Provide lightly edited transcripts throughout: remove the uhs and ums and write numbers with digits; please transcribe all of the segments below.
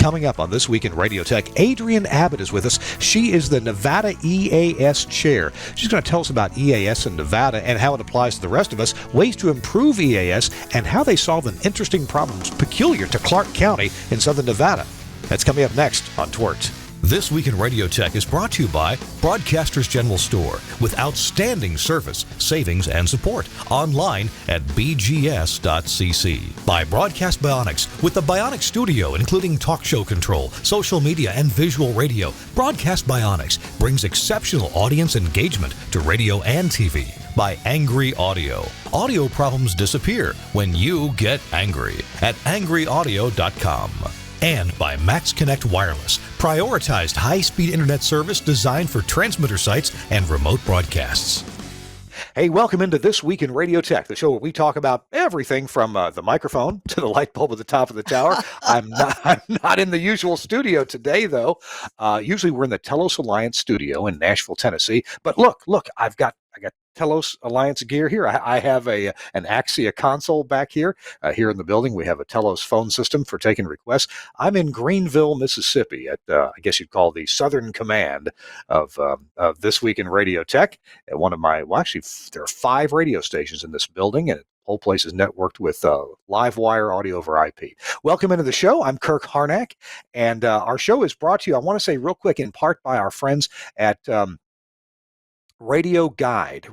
Coming up on This Week in Radio Tech, Adrienne Abbott is with us. She is the Nevada EAS chair. She's going to tell us about EAS in Nevada and how it applies to the rest of us, ways to improve EAS, and how they solve an interesting problem peculiar to Clark County in southern Nevada. That's coming up next on TWiRT. This Week in Radio Tech is brought to you by Broadcasters General Store with outstanding service, savings, and support. Online at bgs.cc. By Broadcast Bionics with the Bionic Studio, including talk show control, social media, and visual radio. Broadcast Bionics brings exceptional audience engagement to radio and TV. By Angry Audio. Audio problems disappear when you get angry at angryaudio.com. And by Max Connect Wireless, prioritized high-speed internet service designed for transmitter sites and remote broadcasts. Hey, welcome into This Week in Radio Tech, the show where we talk about everything from the microphone to the light bulb at the top of the tower. I'm not in the usual studio today, though. Usually we're in the Telos Alliance studio in Nashville, Tennessee. But look, I got Telos Alliance gear here. I have an Axia console back here. Here in the building, we have a Telos phone system for taking requests. I'm in Greenville, Mississippi, at I guess you'd call the Southern Command of This Week in Radio Tech. At one of my, actually, there are 5 radio stations in this building, and the whole place is networked with live wire audio over IP. Welcome into the show. I'm Kirk Harnack, and our show is brought to you, I want to say real quick, in part by our friends at Radio Guide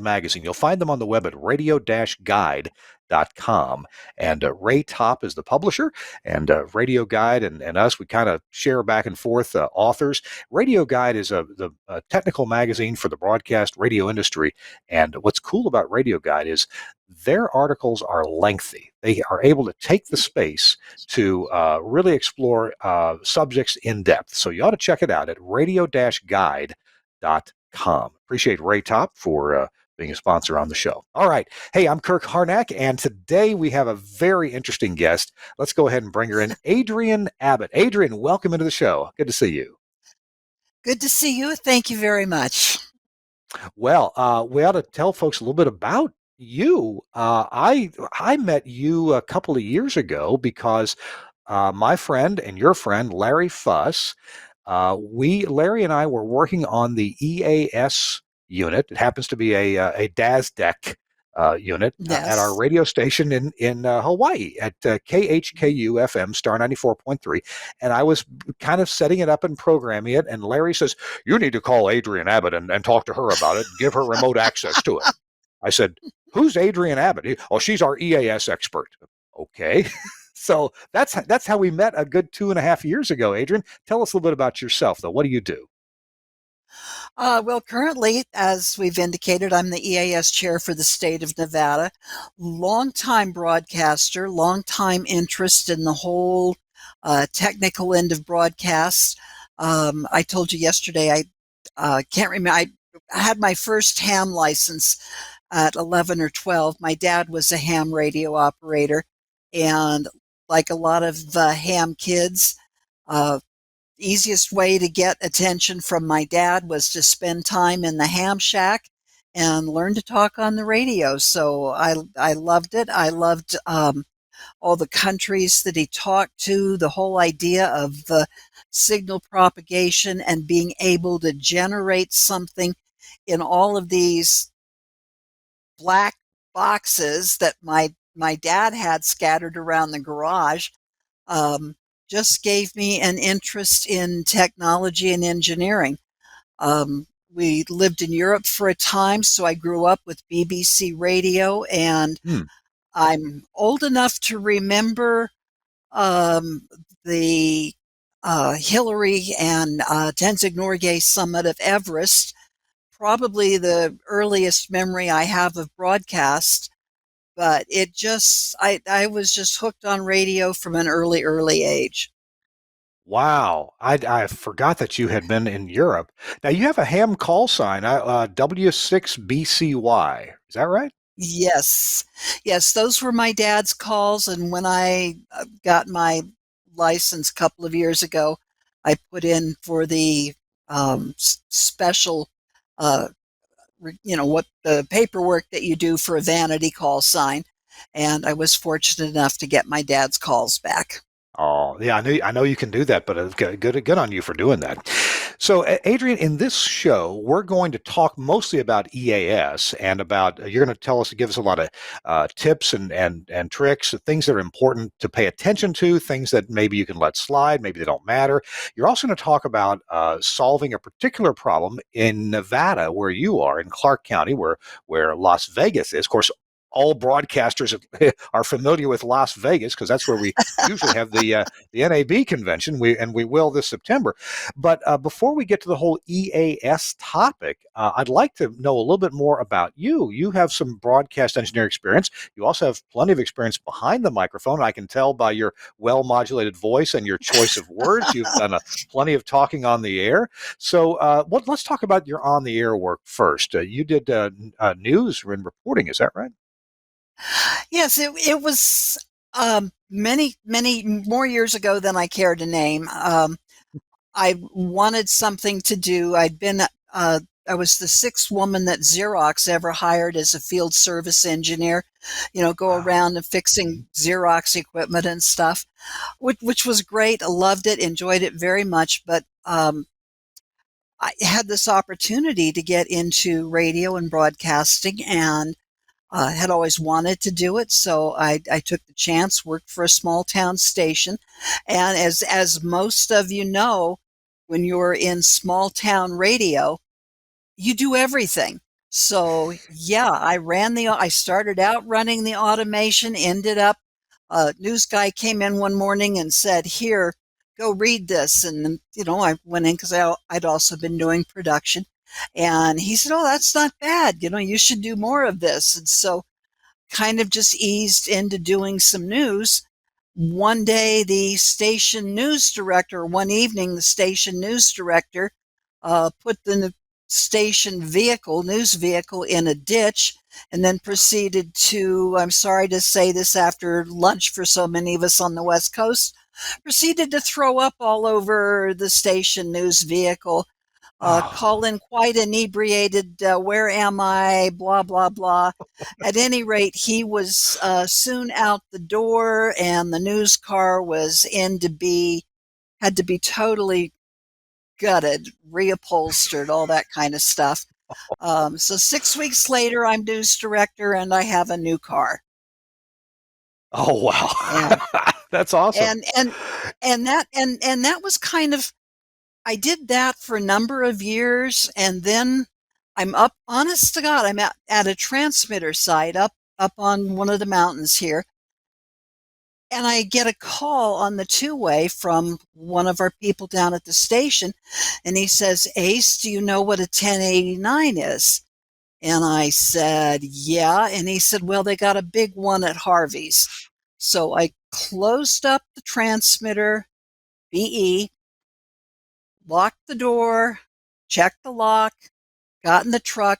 magazine. You'll find them on the web at radio-guide.com. And Ray Top is the publisher, and Radio Guide and us, we kind of share back and forth authors. Radio Guide is the technical magazine for the broadcast radio industry. And what's cool about Radio Guide is their articles are lengthy. They are able to take the space to really explore subjects in depth. So you ought to check it out at radio-guide.com. Appreciate Ray Top for being a sponsor on the show. All right. Hey, I'm Kirk Harnack, and today we have a very interesting guest. Let's go ahead and bring her in, Adrienne Abbott. Adrienne, welcome into the show. Good to see you. Good to see you. Thank you very much. Well, we ought to tell folks a little bit about you. I met you a couple of years ago because my friend and your friend, Larry Fuss, Larry and I were working on the EAS unit. It happens to be a DAS deck unit at our radio station in Hawaii at KHKU FM Star 94.3. And I was kind of setting it up and programming it. And Larry says, you need to call Adrienne Abbott and talk to her about it, give her remote access to it. I said, who's Adrienne Abbott? Oh, she's our EAS expert. Okay. So that's how we met a good 2.5 years ago. Adrienne, tell us a little bit about yourself, though. What do you do? Well, currently, as we've indicated, I'm the EAS chair for the state of Nevada. Longtime broadcaster, longtime interest in the whole technical end of broadcast. I told you yesterday, I can't remember. I had my first ham license at 11 or 12. My dad was a ham radio operator, and like a lot of ham kids, easiest way to get attention from my dad was to spend time in the ham shack and learn to talk on the radio. So I loved it. I loved all the countries that he talked to, the whole idea of the signal propagation and being able to generate something in all of these black boxes that my dad had scattered around the garage, just gave me an interest in technology and engineering. We lived in Europe for a time, so I grew up with BBC Radio, and I'm old enough to remember the Hillary and Tenzing Norgay summit of Everest, probably the earliest memory I have of broadcast. But it just, I was just hooked on radio from an early age. Wow. I forgot that you had been in Europe. Now, you have a ham call sign, W6BCY. Is that right? Yes. Yes, those were my dad's calls. And when I got my license a couple of years ago, I put in for the special what the paperwork that you do for a vanity call sign. And I was fortunate enough to get my dad's calls back. Oh, yeah, I know you can do that, but good on you for doing that. So, Adrienne, in this show, we're going to talk mostly about EAS and about you're going to tell us, give us a lot of tips and tricks, things that are important to pay attention to, things that maybe you can let slide, maybe they don't matter. You're also going to talk about solving a particular problem in Nevada, where you are, in Clark County, where Las Vegas is. Of course, all broadcasters are familiar with Las Vegas because that's where we usually have the NAB convention. We will this September. But before we get to the whole EAS topic, I'd like to know a little bit more about you. You have some broadcast engineering experience. You also have plenty of experience behind the microphone. I can tell by your well-modulated voice and your choice of words. You've done plenty of talking on the air. So let's talk about your on-the-air work first. You did news and reporting. Is that right? Yes, it was many more years ago than I care to name. I wanted something to do. I was the sixth woman that Xerox ever hired as a field service engineer, go Wow. around and fixing Xerox equipment and stuff, which was great. I loved it, enjoyed it very much. But I had this opportunity to get into radio and broadcasting, and had always wanted to do it, so I took the chance, worked for a small town station. And as most of you know, when you're in small town radio, you do everything. So yeah, I started out running the automation, ended up, a news guy came in one morning and said, "Here, go read this." And, I went in because I'd also been doing production. And he said, "Oh, that's not bad. You should do more of this." And so kind of just eased into doing some news. One day, one evening, the station news director put the news vehicle in a ditch, and then proceeded to, I'm sorry to say this after lunch for so many of us on the West Coast, proceeded to throw up all over the station news vehicle, call Oh, in quite inebriated, "Where am I?" Blah, blah, blah. At any rate, he was soon out the door, and the news car had to be totally gutted, reupholstered, all that kind of stuff. So 6 weeks later, I'm news director, and I have a new car. oh wow, And that's awesome. and and and that was kind of, I did that for a number of years, and then I'm up, honest to God, I'm at a transmitter site up on one of the mountains here, and I get a call on the two-way from one of our people down at the station, and he says, "Ace, do you know what a 1089 is?" And I said, "Yeah." And he said, "Well, they got a big one at Harvey's." So I closed up the transmitter, BE, locked the door, checked the lock, got in the truck,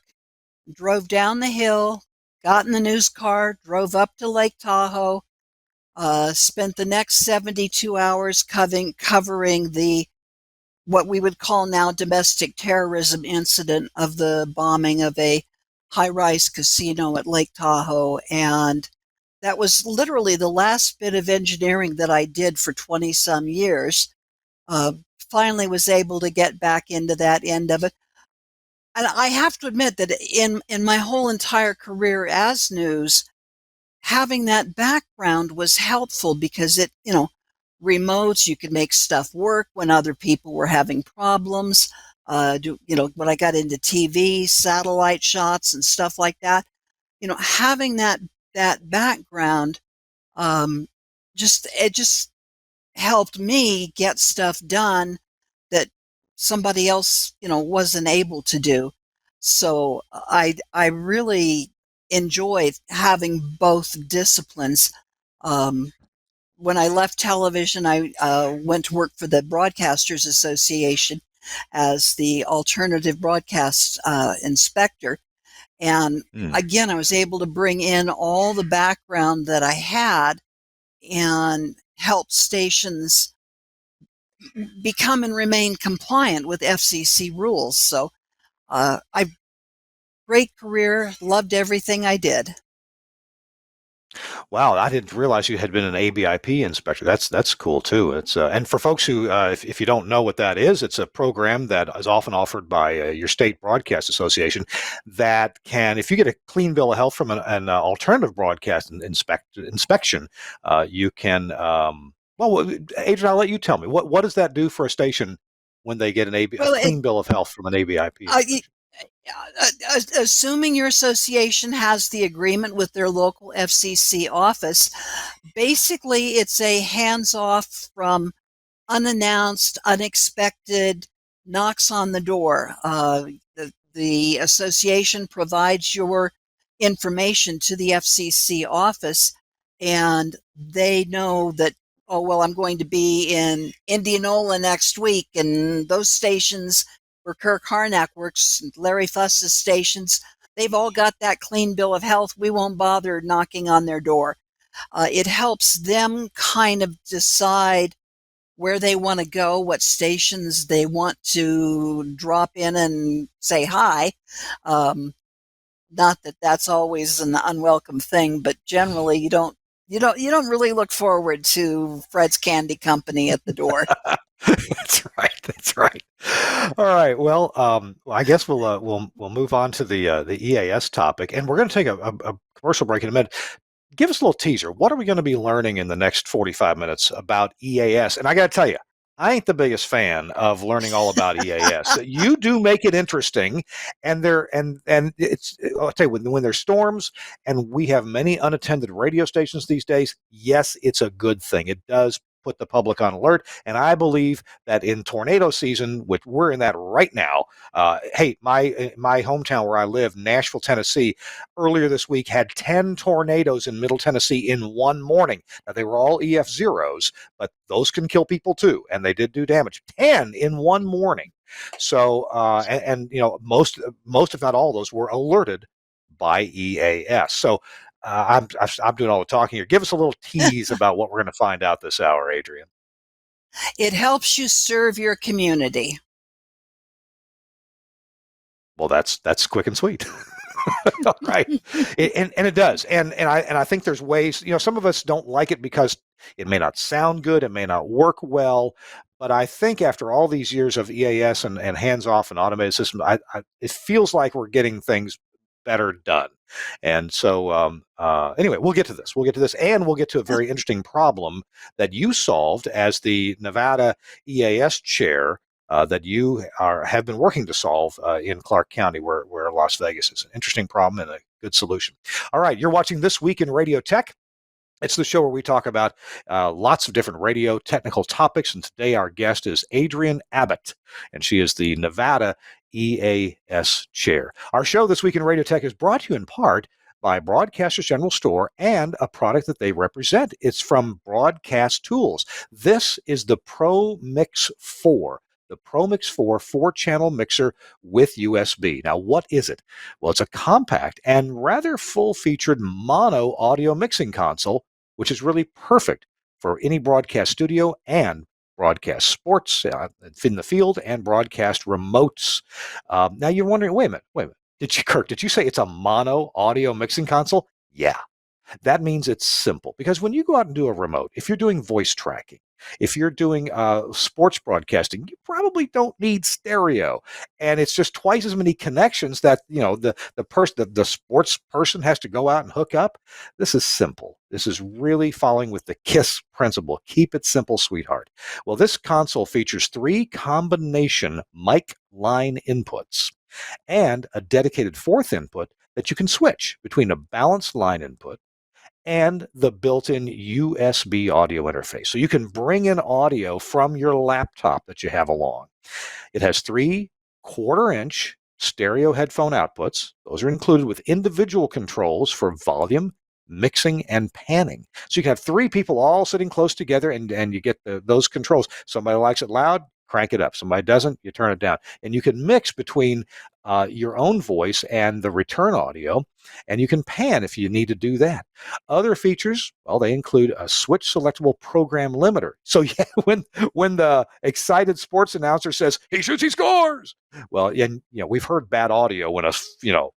drove down the hill, got in the news car, drove up to Lake Tahoe, spent the next 72 hours covering the, what we would call now, domestic terrorism incident of the bombing of a high-rise casino at Lake Tahoe. And that was literally the last bit of engineering that I did for 20 some years. Uh, Finally was able to get back into that end of it. And I have to admit that in my whole entire career as news, having that background was helpful because remotes, you could make stuff work when other people were having problems. When I got into TV, satellite shots and stuff like that, having that background, um, it just helped me get stuff done that somebody else, wasn't able to do. So I really enjoyed having both disciplines. Um, when I left television, I went to work for the Broadcasters Association as the alternative broadcast inspector. And Hmm. again, I was able to bring in all the background that I had and help stations become and remain compliant with FCC rules. So I great career, loved everything I did. Wow, I didn't realize you had been an ABIP inspector. That's cool too. It's and for folks who, if you don't know what that is, it's a program that is often offered by your state broadcast association that can, if you get a clean bill of health from an alternative broadcast inspection, you can. Well, Adrienne, I'll let you tell me what does that do for a station when they get a Well, clean bill of health from an ABIP uh, inspection? assuming your association has the agreement with their local FCC office, basically it's a hands off from unannounced, unexpected knocks on the door. The association provides your information to the FCC office, and they know that, oh, well, I'm going to be in Indianola next week, and those stations where Kirk Harnack works, Larry Fuss's stations, they've all got that clean bill of health. We won't bother knocking on their door. It helps them kind of decide where they want to go, what stations they want to drop in and say hi. Not that that's always an unwelcome thing, but generally you don't really look forward to Fred's Candy Company at the door. That's right. That's right. All right. Well, I guess we'll move on to the EAS topic, and we're going to take a commercial break in a minute. Give us a little teaser. What are we going to be learning in the next 45 minutes about EAS? And I got to tell you, I ain't the biggest fan of learning all about EAS. You do make it interesting, and it's, I'll tell you, when there's storms and we have many unattended radio stations these days, yes, it's a good thing. It does put the public on alert, and I believe that in tornado season, which we're in that right now. Hey, my hometown where I live, Nashville, Tennessee, earlier this week had 10 tornadoes in Middle Tennessee in one morning. Now they were all EF zeros, but those can kill people too, and they did do damage. 10 in one morning. So and you know, most if not all of those were alerted by EAS. So I'm doing all the talking here. Give us a little tease about what we're going to find out this hour, Adrienne. It helps you serve your community. Well, that's quick and sweet. All right, and it does, and I think there's ways. You know, some of us don't like it because it may not sound good, it may not work well. But I think after all these years of EAS and hands off and automated system, it feels like we're getting things better done. And so anyway, we'll get to this. We'll get to this, and we'll get to a very interesting problem that you solved as the Nevada EAS chair. That you have been working to solve in Clark County, where Las Vegas is. An interesting problem and a good solution. All right, you're watching This Week in Radio Tech. It's the show where we talk about lots of different radio technical topics, and today our guest is Adrienne Abbott, and she is the Nevada EAS chair. Our show, This Week in Radio Tech, is brought to you in part by Broadcasters General Store and a product that they represent. It's from Broadcast Tools. This is the Pro Mix 4. The Pro Mix 4 4-channel mixer with USB. Now, what is it? Well, it's a compact and rather full-featured mono audio mixing console, which is really perfect for any broadcast studio and broadcast sports in the field and broadcast remotes. Now, you're wondering, wait a minute. Kirk, did you say it's a mono audio mixing console? Yeah. That means it's simple, because when you go out and do a remote, if you're doing voice tracking, if you're doing sports broadcasting, you probably don't need stereo, and it's just twice as many connections that the sports person has to go out and hook up. This is simple. This is really following with the KISS principle. Keep it simple, sweetheart. Well, this console features 3 combination mic line inputs and a dedicated 4th input that you can switch between a balanced line input and the built-in USB audio interface. So you can bring in audio from your laptop that you have along. It has 3 1/4-inch stereo headphone outputs. Those are included with individual controls for volume, mixing, and panning. So you can have 3 people all sitting close together, and you get those controls. Somebody likes it loud, crank it up. Somebody doesn't, you turn it down. And you can mix between your own voice and the return audio, and you can pan if you need to do that. Other features, well, they include a switch selectable program limiter. So yeah, when the excited sports announcer says he shoots, he scores. Well, and we've heard bad audio when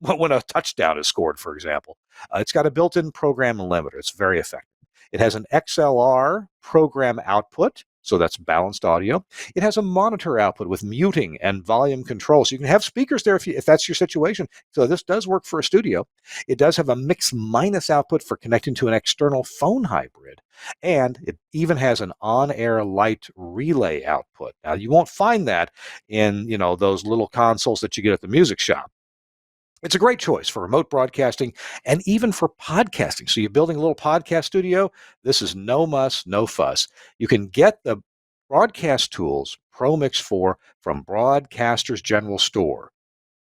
when a touchdown is scored, for example. It's got a built-in program limiter. It's very effective. It has an XLR program output, so that's balanced audio. It has a monitor output with muting and volume control, so you can have speakers there if that's your situation. So this does work for a studio. It does have a mix minus output for connecting to an external phone hybrid, and it even has an on-air light relay output. Now you won't find that in those little consoles that you get at the music shop. It's a great choice for remote broadcasting and even for podcasting. So you're building a little podcast studio. This is no muss, no fuss. You can get the Broadcast Tools Pro Mix 4 from Broadcasters General Store.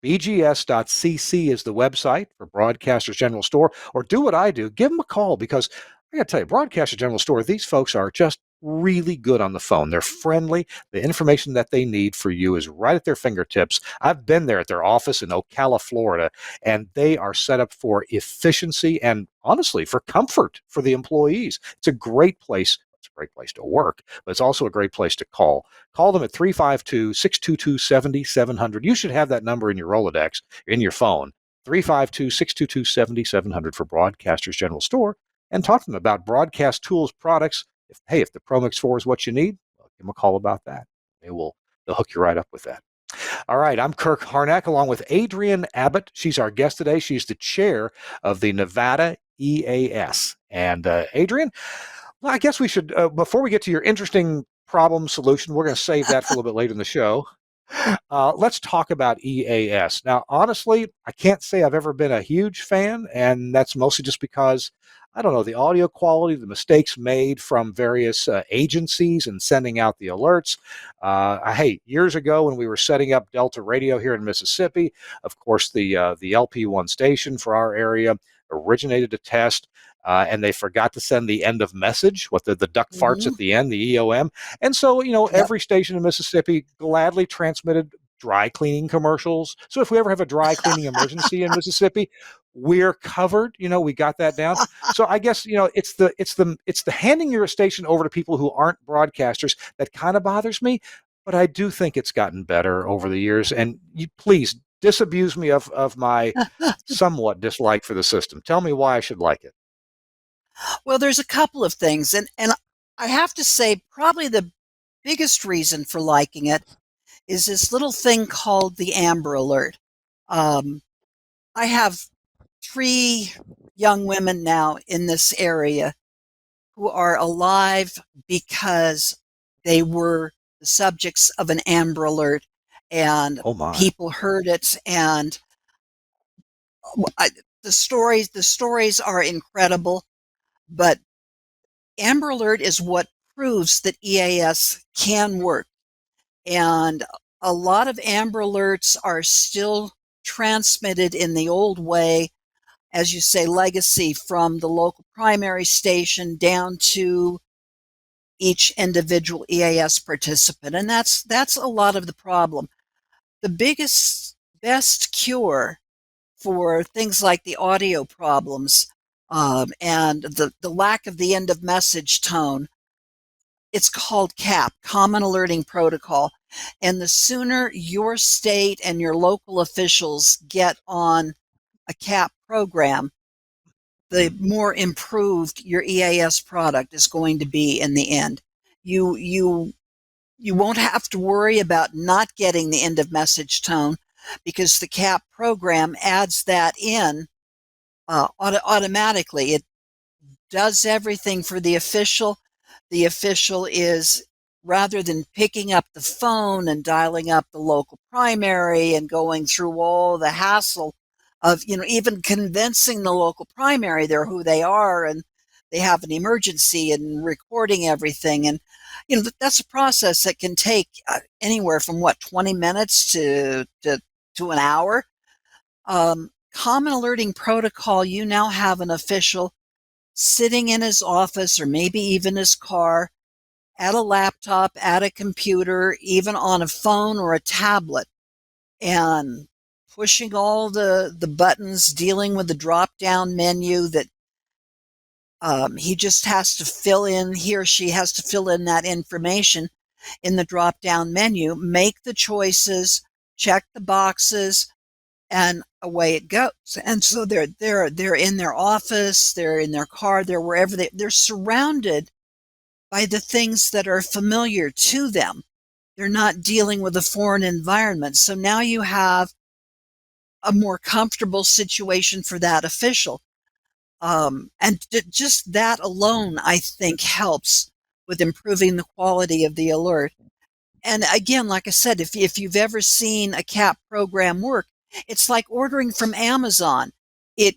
BGS.cc is the website for Broadcasters General Store, or do what I do. Give them a call, because I got to tell you, Broadcasters General Store, these folks are just really good on the phone. They're friendly. The information that they need for you is right at their fingertips. I've been there at their office in Ocala, Florida, and they are set up for efficiency and, honestly, for comfort for the employees. It's a great place. It's a great place to work, but it's also a great place to call. Call them at 352-622-7700. You should have that number in your Rolodex, in your phone, 352-622-7700 for Broadcasters General Store, and talk to them about Broadcast Tools products. If the Pro Mix 4 is what you need, well, give them a call about that. They'll hook you right up with that. All right, I'm Kirk Harnack along with Adrienne Abbott. She's our guest today. She's the chair of the Nevada EAS. And Adrienne, well, I guess we should, before we get to your interesting problem solution, we're going to save that for a little bit later in the show. Let's talk about EAS. Now, honestly, I can't say I've ever been a huge fan, and that's mostly just because, I don't know, the audio quality, the mistakes made from various agencies and sending out the alerts. Hey, years ago when we were setting up Delta Radio here in Mississippi, of course, the LP1 station for our area originated a test. And they forgot to send the end of message, what the duck farts at the end, the EOM. And so, every station in Mississippi gladly transmitted dry cleaning commercials. So if we ever have a dry cleaning emergency in Mississippi, we're covered. We got that down. So I guess, it's the handing your station over to people who aren't broadcasters that kind of bothers me. But I do think it's gotten better over the years. And you please disabuse me of my somewhat dislike for the system. Tell me why I should like it. Well, there's a couple of things, and I have to say probably the biggest reason for liking it is this little thing called the Amber Alert. I have 3 young women now in this area who are alive because they were the subjects of an Amber Alert, and people heard it, and the stories are incredible. But Amber Alert is what proves that EAS can work. And a lot of Amber Alerts are still transmitted in the old way, as you say, legacy, from the local primary station down to each individual EAS participant. And that's a lot of the problem. The best cure for things like the audio problems and the lack of the end of message tone, it's called CAP, Common Alerting Protocol. And the sooner your state and your local officials get on a CAP program, the more improved your EAS product is going to be in the end. You won't have to worry about not getting the end of message tone, because the CAP program adds that in automatically. It does everything for the official. The official is, rather than picking up the phone and dialing up the local primary and going through all the hassle of, even convincing the local primary they're who they are and they have an emergency, and recording everything. And, that's a process that can take anywhere from 20 minutes to an hour. Common Alerting Protocol, you now have an official sitting in his office or maybe even his car, at a laptop, at a computer, even on a phone or a tablet, and pushing all the buttons, dealing with the drop down menu that he just has to fill in, he or she has to fill in that information in the drop down menu, make the choices, check the boxes, and away it goes. And so they're in their office, they're in their car, they're wherever they're surrounded by the things that are familiar to them. They're not dealing with a foreign environment. So now you have a more comfortable situation for that official. And just that alone, I think, helps with improving the quality of the alert. And again, like I said, if you've ever seen a CAP program work, it's like ordering from Amazon. It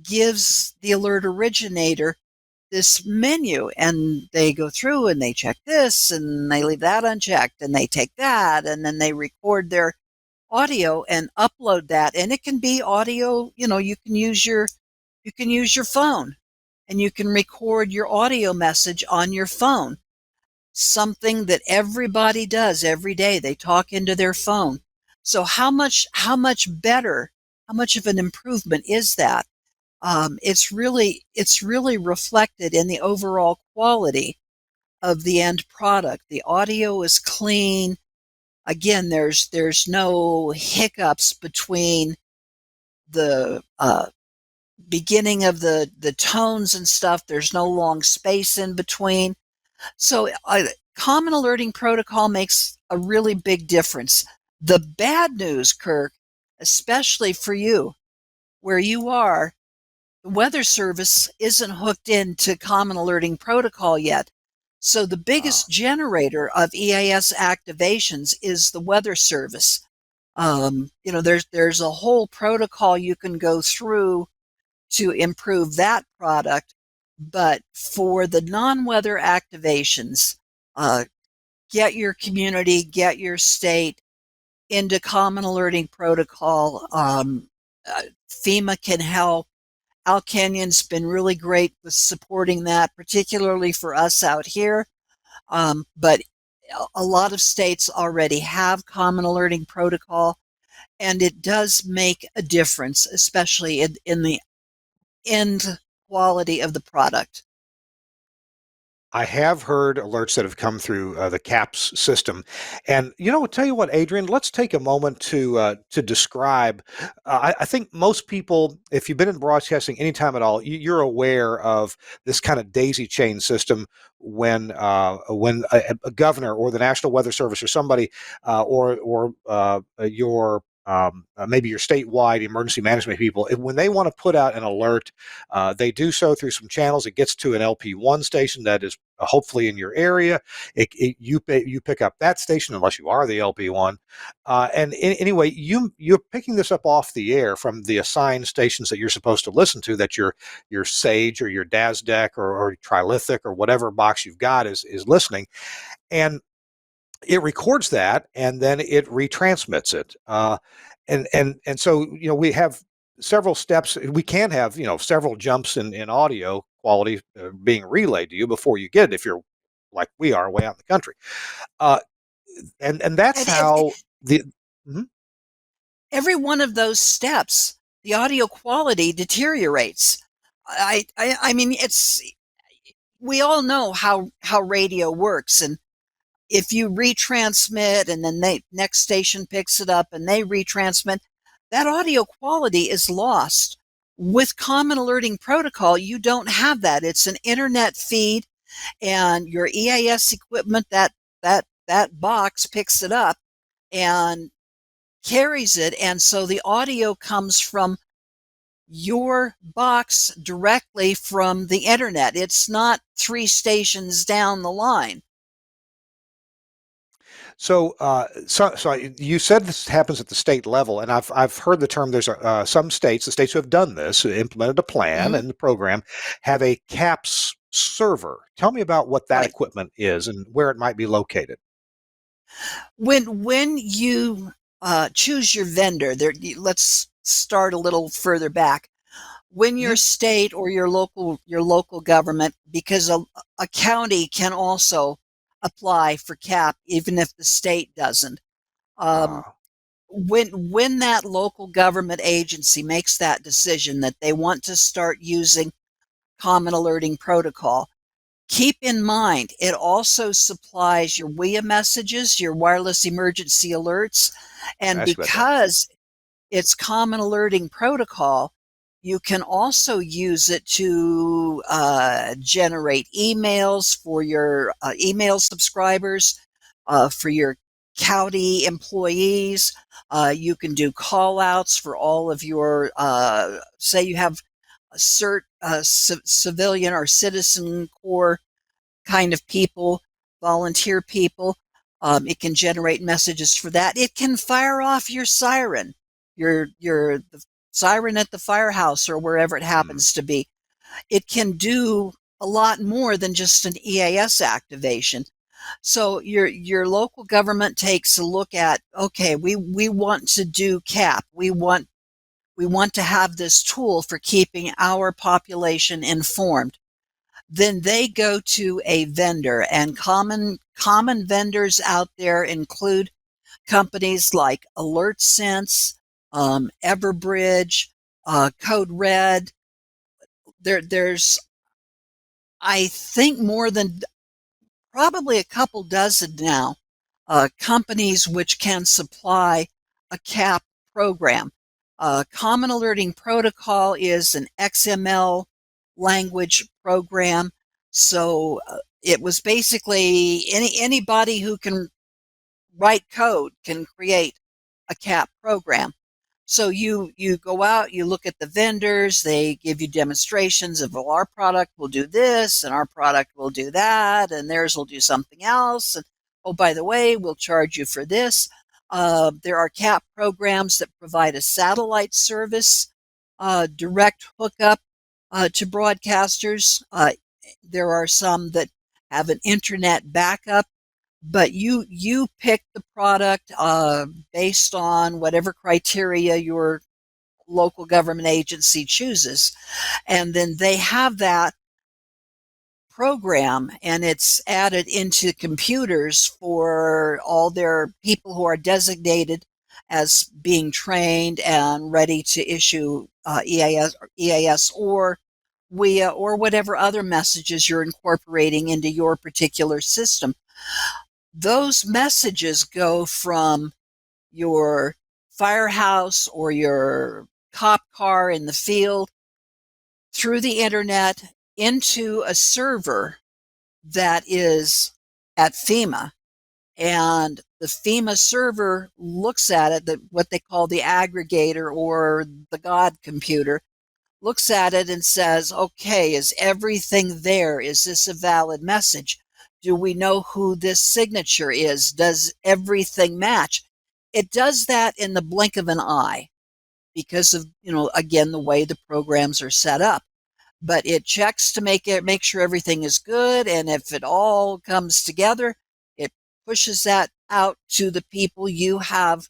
gives the alert originator this menu, and they go through and they check this and they leave that unchecked and they take that and then they record their audio and upload that. And it can be audio, you can use your phone and you can record your audio message on your phone. Something that everybody does every day. They talk into their phone. So how much better, how much of an improvement is that? It's really reflected in the overall quality of the end product. The audio is clean. Again, there's no hiccups between the beginning of the tones and stuff. There's no long space in between. So common alerting protocol makes a really big difference. The bad news, Kirk, especially for you, where you are, the Weather Service isn't hooked into common alerting protocol yet. So the biggest generator of EAS activations is the Weather Service. There's a whole protocol you can go through to improve that product. But for the non-weather activations, get your community, get your state into common alerting protocol. FEMA can help. Al Canyon's been really great with supporting that, particularly for us out here. But a lot of states already have common alerting protocol, and it does make a difference, especially in the end quality of the product. I have heard alerts that have come through the CAPS system, and tell you what, Adrienne, let's take a moment to describe. I think most people, if you've been in broadcasting any time at all, you're aware of this kind of daisy chain system when a governor or the National Weather Service or somebody or your maybe your statewide emergency management people, when they want to put out an alert, they do so through some channels. It gets to an LP1 station that is hopefully in your area. You pick up that station unless you are the LP1. Anyway, you're picking this up off the air from the assigned stations that you're supposed to listen to, that your Sage or your DASDEC or Trilithic or whatever box you've got is listening. And it records that and then it retransmits it. And so, we have several steps. We can have, several jumps in audio quality being relayed to you before you get it, if you're like we are way out in the country. Uh, and that's And how the. Mhm. every one of those steps, the audio quality deteriorates. I mean, we all know how radio works, and if you retransmit and then next station picks it up and they retransmit, that audio quality is lost. With common alerting protocol, you don't have that. It's an internet feed, and your EAS equipment, that box picks it up and carries it. And so the audio comes from your box directly from the internet. It's not 3 stations down the line. So, so you said this happens at the state level, and I've heard the term. There's some states, the states who have done this, who implemented a plan Mm-hmm. and the program, have a CAPS server. Tell me about what that Right. equipment is and where it might be located. When you choose your vendor, let's start a little further back. When your Mhm. state or your local government, because a county can also apply for CAP even if the state doesn't. Um, Ah, when that local government agency makes that decision that they want to start using common alerting protocol, keep in mind it also supplies your WIA messages, your wireless emergency alerts, and Ask about that. because it's common alerting protocol, you can also use it to generate emails for your email subscribers, for your county employees. You can do call outs for all of your, say you have civilian or citizen corps kind of people, volunteer people. It can generate messages for that. It can fire off your siren, the siren at the firehouse or wherever it happens to be. It can do a lot more than just an EAS activation. So your local government takes a look at, okay, we want to do CAP. We want to have this tool for keeping our population informed. Then they go to a vendor, and common vendors out there include companies like AlertSense, Everbridge, Code Red. There's, I think, more than probably a couple dozen now companies which can supply a CAP program. Common Alerting Protocol is an XML language program, so it was basically anybody who can write code can create a CAP program. So you go out, you look at the vendors, they give you demonstrations of, well, our product will do this and our product will do that and theirs will do something else. And oh, by the way, we'll charge you for this. There are CAP programs that provide a satellite service, direct hookup to broadcasters. There are some that have an internet backup, but you pick the product based on whatever criteria your local government agency chooses, and then they have that program and it's added into computers for all their people who are designated as being trained and ready to issue EAS or WIA or whatever other messages you're incorporating into your particular system. Those messages go from your firehouse or your cop car in the field through the internet into a server that is at FEMA. And the FEMA server looks at it, what they call the aggregator or the God computer, looks at it and says, okay, is everything there? Is this a valid message? Do we know who this signature is? Does everything match? It does that in the blink of an eye because of, again, the way the programs are set up. But it checks to make sure everything is good. And if it all comes together, it pushes that out to the people you have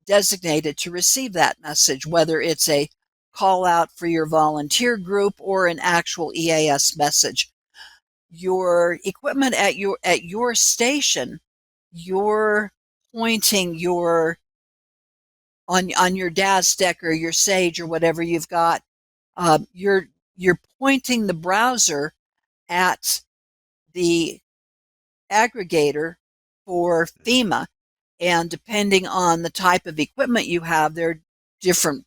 designated to receive that message, whether it's a call out for your volunteer group or an actual EAS message. Your equipment at your station, you're pointing on your DAS deck or your Sage or whatever you've got, you're pointing the browser at the aggregator for FEMA, and depending on the type of equipment you have, there are different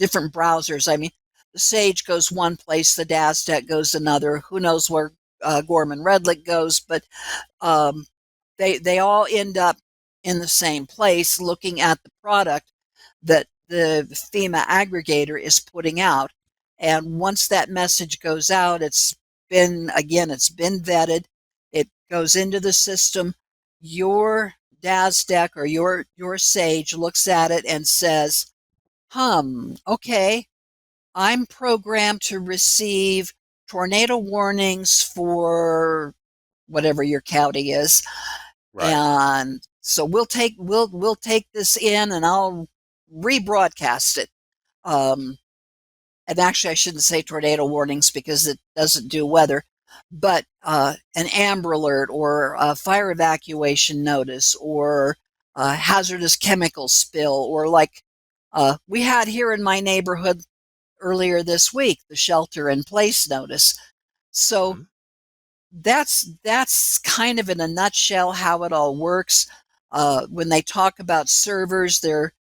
browsers. I mean, the Sage goes one place, the DAS deck goes another. Who knows where Gorman Redlick goes, but they all end up in the same place looking at the product that the FEMA aggregator is putting out. And once that message goes out, it's been vetted. It goes into the system. Your DAS deck or your Sage looks at it and says, okay, I'm programmed to receive tornado warnings for whatever your county is. Right. And so we'll take this in and I'll rebroadcast it. And actually I shouldn't say tornado warnings because it doesn't do weather, but an Amber Alert or a fire evacuation notice or hazardous chemical spill, or like we had here in my neighborhood earlier this week, the shelter in place notice. So Mhm. that's kind of in a nutshell how it all works. When they talk about servers, they're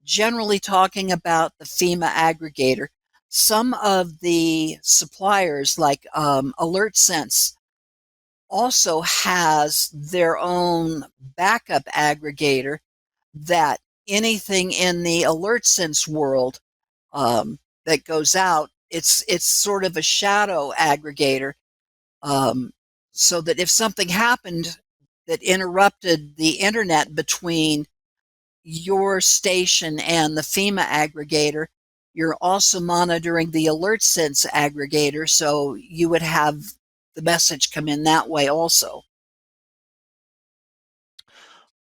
generally talking about the FEMA aggregator. Some of the suppliers, like AlertSense, also has their own backup aggregator that anything in the AlertSense world that goes out, it's sort of a shadow aggregator, um, so that if something happened that interrupted the internet between your station and the FEMA aggregator, you're also monitoring the AlertSense aggregator, so you would have the message come in that way also.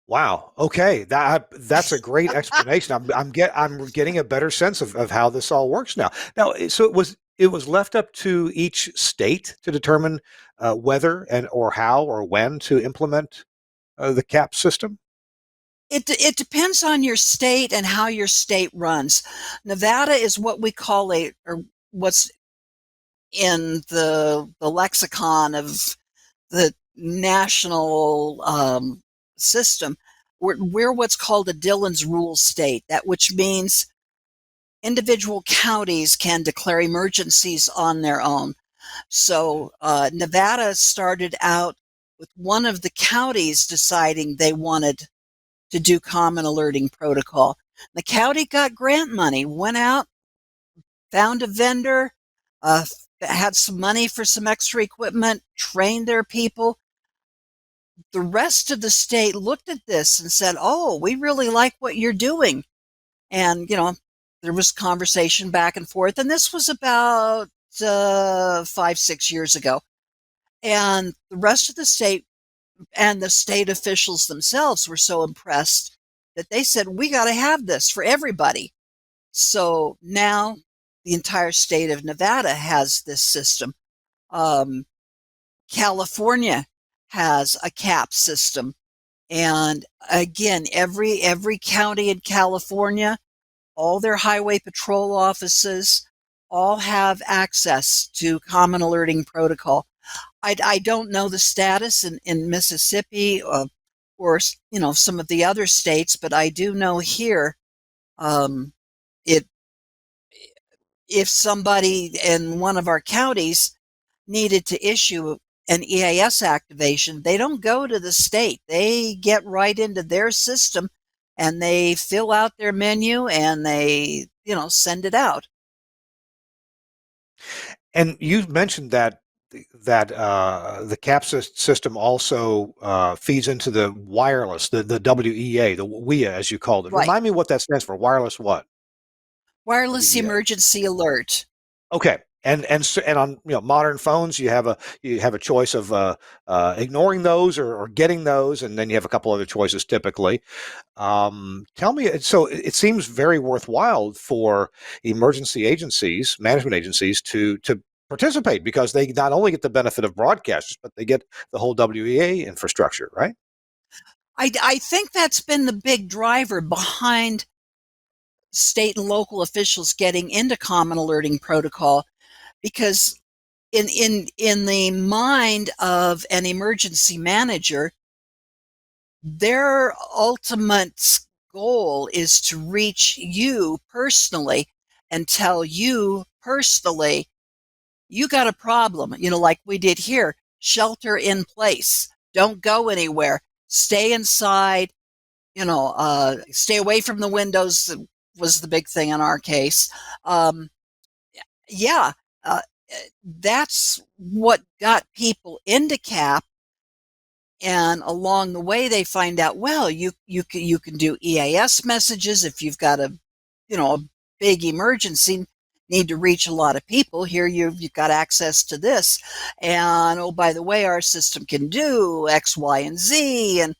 Wow. Okay. That's a great explanation. I'm getting a better sense of how this all works now. Now, so it was left up to each state to determine whether and or how or when to implement the cap system. It depends on your state and how your state runs. Nevada is what we call or what's in the lexicon of the national system. We're what's called a Dillon's Rule state, that which means individual counties can declare emergencies on their own. So Nevada started out with one of the counties deciding they wanted to do common alerting protocol. The county got grant money, went out, found a vendor, uh, had some money for some extra equipment, trained their people. The rest of the state looked at this and said, "Oh, we really like what you're doing." And, there was conversation back and forth. And this was about 5, 6 years ago. And the rest of the state and the state officials themselves were so impressed that they said, "We got to have this for everybody." So now the entire state of Nevada has this system. Um, California has a cap system. And again, every county in California, all their highway patrol offices all have access to common alerting protocol. I don't know the status in Mississippi, or some of the other states, but I do know here, um, it if somebody in one of our counties needed to issue an EAS activation, they don't go to the state. They get right into their system and they fill out their menu and they, send it out. And you mentioned that the system also feeds into the wireless, the WEA, the WEA as you called it. Right. Remind me what that stands for. Wireless what? Wireless WEA. emergency alert. Okay. And on modern phones you have a choice of ignoring those or getting those, and then you have a couple other choices typically. Tell me, so it seems very worthwhile for emergency agencies, management agencies, to participate because they not only get the benefit of broadcasters, but they get the whole WEA infrastructure, right? I think that's been the big driver behind state and local officials getting into common alerting protocol, because in the mind of an emergency manager, their ultimate goal is to reach you personally and tell you personally, "You got a problem," like we did here. Shelter in place, don't go anywhere, stay inside, stay away from the windows was the big thing in our case. um, yeah, uh, that's what got people into CAP. And along the way, they find out, well, you can do EAS messages if you've got a big emergency, need to reach a lot of people. Here you've got access to this, and oh, by the way, our system can do X, Y, and Z, and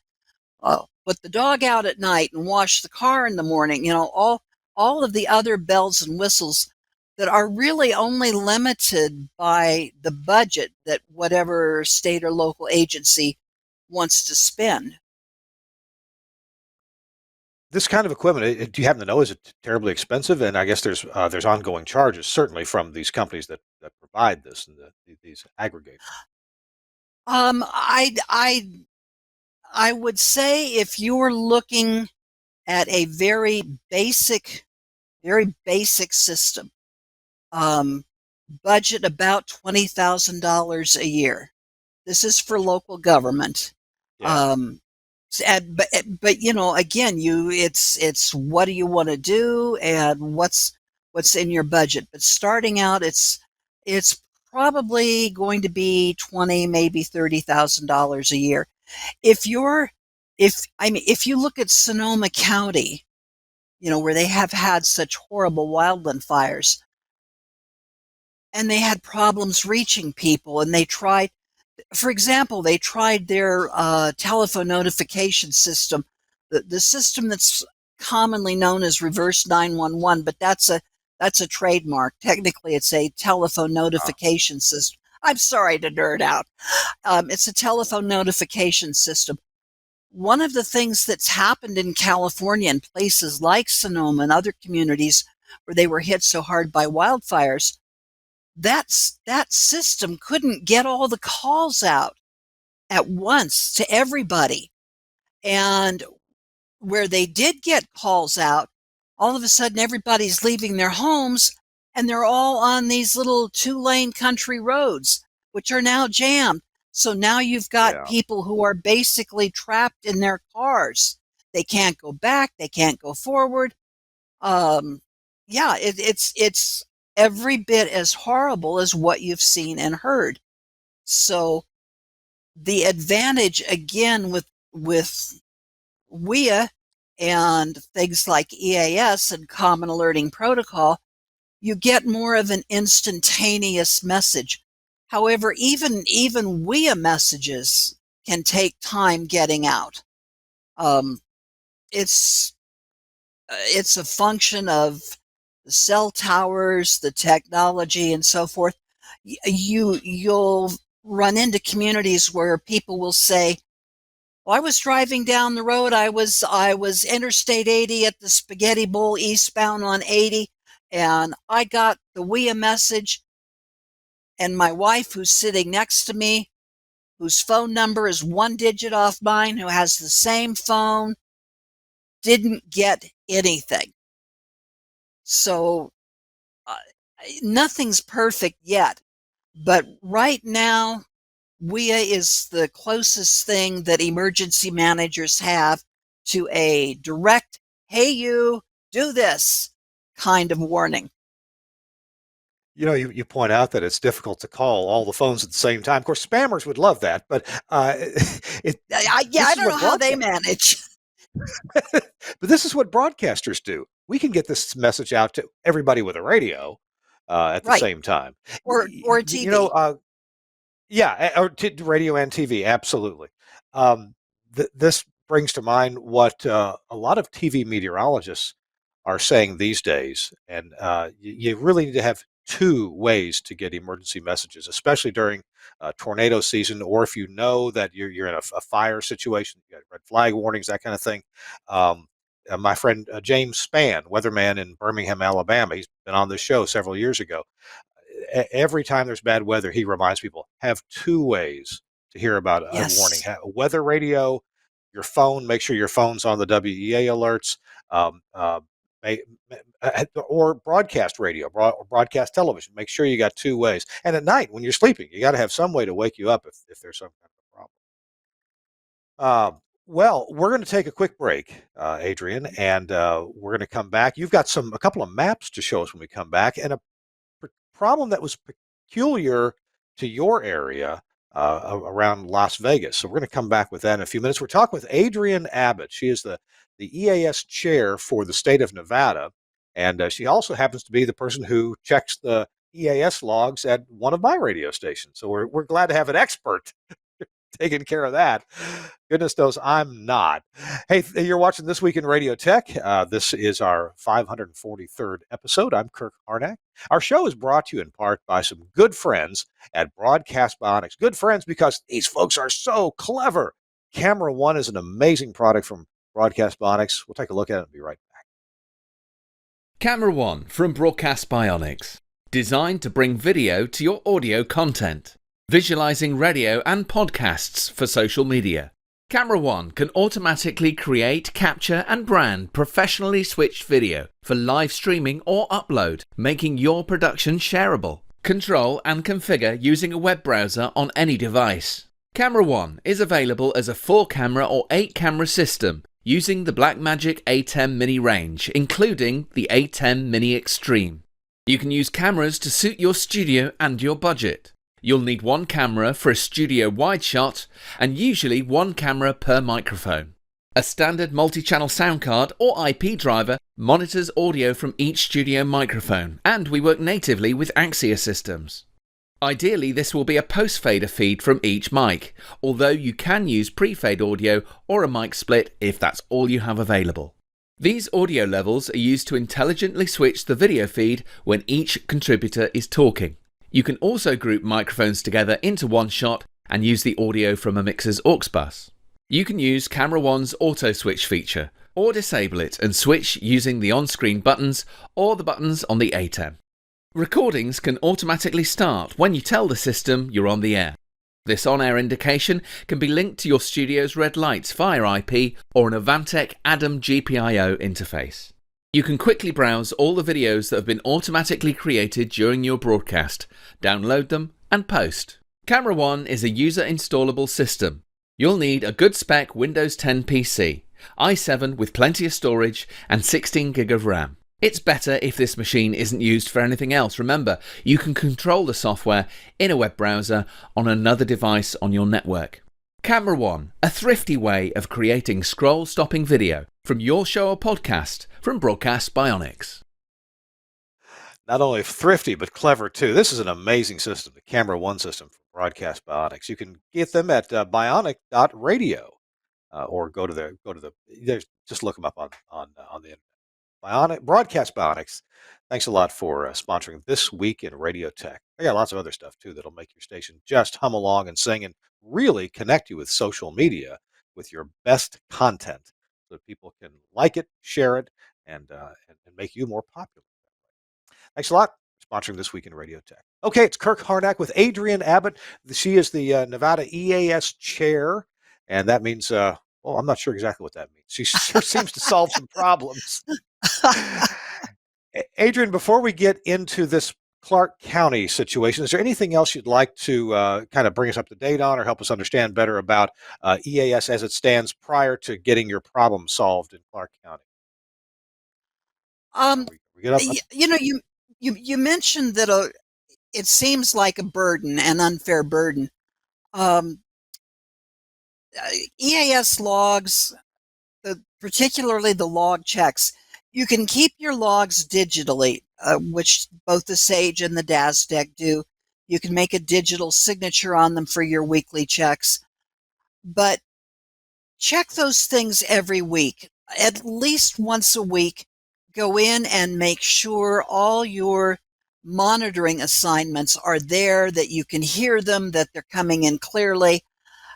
put the dog out at night and wash the car in the morning. All of the other bells and whistles that are really only limited by the budget that whatever state or local agency wants to spend. this kind of equipment, do you happen to know, is it terribly expensive? And I guess there's ongoing charges, certainly from these companies that provide this and these aggregators. Um, I I I would say if you're looking at a very basic system, um, budget about $20,000 a year. This is for local government. Yeah, Um, but again, it's what do you want to do and what's in your budget. But starting out, it's probably going to be 20, maybe $30,000 a year. If you're, if you look at Sonoma County, where they have had such horrible wildland fires, and they had problems reaching people, and they tried, for example, they tried their telephone notification system, the system that's commonly known as reverse 911, but that's a trademark. Technically, it's a telephone uh, notification system. I'm sorry to nerd out. It's a telephone notification system. One of the things that's happened in California and places like Sonoma and other communities where they were hit so hard by wildfires, that system couldn't get all the calls out at once to everybody. And where they did get calls out, all of a sudden everybody's leaving their homes and they're all on these little 2-lane country roads, which are now jammed. So now you've got yeah. people who are basically trapped in their cars. They can't go back, they can't go forward. Um, yeah, it's every bit as horrible as what you've seen and heard. So the advantage again with WIA and things like EAS and Common Alerting Protocol, you get more of an instantaneous message. However, even WIA messages can take time getting out. Um, it's it's a function of the cell towers, the technology, and so forth. You'll run into communities where people will say, well, I was driving down the road. I was Interstate 80 at the Spaghetti Bowl eastbound on 80, and I got the WIA message, and my wife, who's sitting next to me, whose phone number is one digit off mine, who has the same phone, didn't get anything. So uh, nothing's perfect yet, but right now, WIA is the closest thing that emergency managers have to a direct, hey, you, do this kind of warning. You point out that it's difficult to call all the phones at the same time. Of course, spammers would love that, but it Yeah, this I is don't what know how they broadcast manage. but this is what broadcasters do. We can get this message out to everybody with a radio at the Right. same time. Or You know, TV. yeah, or radio and TV, absolutely. Um, this brings to mind what a lot of TV meteorologists are saying these days, and you really need to have two ways to get emergency messages, especially during tornado season, or if you know that you're in a fire situation, you got red flag warnings, that kind of thing. Um, my friend James Spann, weatherman in Birmingham, Alabama, he's been on this show several years ago. Every time there's bad weather, he reminds people have two ways to hear about a warning: Yes. a weather radio, your phone. Make sure your phone's on the WEA alerts, um, may, or broadcast radio, or broadcast television. Make sure you got two ways. And at night when you're sleeping, you got to have some way to wake you up if there's some kind of problem. Well, we're going to take a quick break, Adrienne, and we're going to come back. You've got a couple of maps to show us when we come back, and a problem that was peculiar to your area around Las Vegas. So we're going to come back with that in a few minutes. We're talking with Adrienne Abbott. She is the EAS chair for the state of Nevada, and she also happens to be the person who checks the EAS logs at one of my radio stations. So we're glad to have an expert taking care of that. Goodness knows I'm not. Hey, you're watching This Week in Radio Tech. This is our 543rd episode. I'm Kirk Harnack. Our show is brought to you in part by some good friends at Broadcast Bionics. Good friends because these folks are so clever. Camera One is an amazing product from Broadcast Bionics. We'll take a look at it and be right back. Camera One from Broadcast Bionics. Designed to bring video to your audio content. Visualizing radio and podcasts for social media. Camera One can automatically create, capture and brand professionally switched video for live streaming or upload, making your production shareable. Control and configure using a web browser on any device. Camera One is available as a 4-camera or 8-camera system using the Blackmagic A10 Mini range, including the A10 Mini Extreme. You can use cameras to suit your studio and your budget. You'll need 1 camera for a studio wide shot and usually 1 camera per microphone. A standard multi-channel sound card or IP driver monitors audio from each studio microphone, and we work natively with Axia systems. Ideally, this will be a post-fader feed from each mic, although you can use pre-fade audio or a mic split if that's all you have available. These audio levels are used to intelligently switch the video feed when each contributor is talking. You can also group microphones together into one shot and use the audio from a mixer's aux bus. You can use Camera One's auto switch feature, or disable it and switch using the on-screen buttons or the buttons on the A10. Recordings can automatically start when you tell the system you're on the air. This on-air indication can be linked to your studio's red lights via IP or an Avantec Adam GPIO interface. You can quickly browse all the videos that have been automatically created during your broadcast, download them and post. Camera One is a user-installable system. You'll need a good spec Windows 10 PC, i7 with plenty of storage and 16 gig of RAM. It's better if this machine isn't used for anything else. Remember, you can control the software in a web browser on another device on your network. Camera One, a thrifty way of creating scroll-stopping video from your show or podcast from Broadcast Bionics. Not only thrifty, but clever too. This is an amazing system, the Camera One system from Broadcast Bionics. You can get them at bionic.radio or go to just look them up on the internet. Broadcast Bionics. Thanks a lot for sponsoring This Week in Radio Tech. I got lots of other stuff too that'll make your station just hum along and sing and really connect you with social media with your best content so that people can like it, share it, and make you more popular. Thanks a lot for sponsoring This Week in Radio Tech. Okay, it's Kirk Harnack with Adrienne Abbott. She is the Nevada EAS chair, and that means, well, I'm not sure exactly what that means. She sure seems to solve some problems. Adrienne, before we get into this Clark County situation, is there anything else you'd like to kind of bring us up to date on or help us understand better about EAS as it stands prior to getting your problem solved in Clark County? You mentioned that it seems like a burden, an unfair burden. EAS logs, particularly the log checks, you can keep your logs digitally, which both the Sage and the DASDEC do. You can make a digital signature on them for your weekly checks. But check those things every week. At least once a week, go in and make sure all your monitoring assignments are there, that you can hear them, that they're coming in clearly.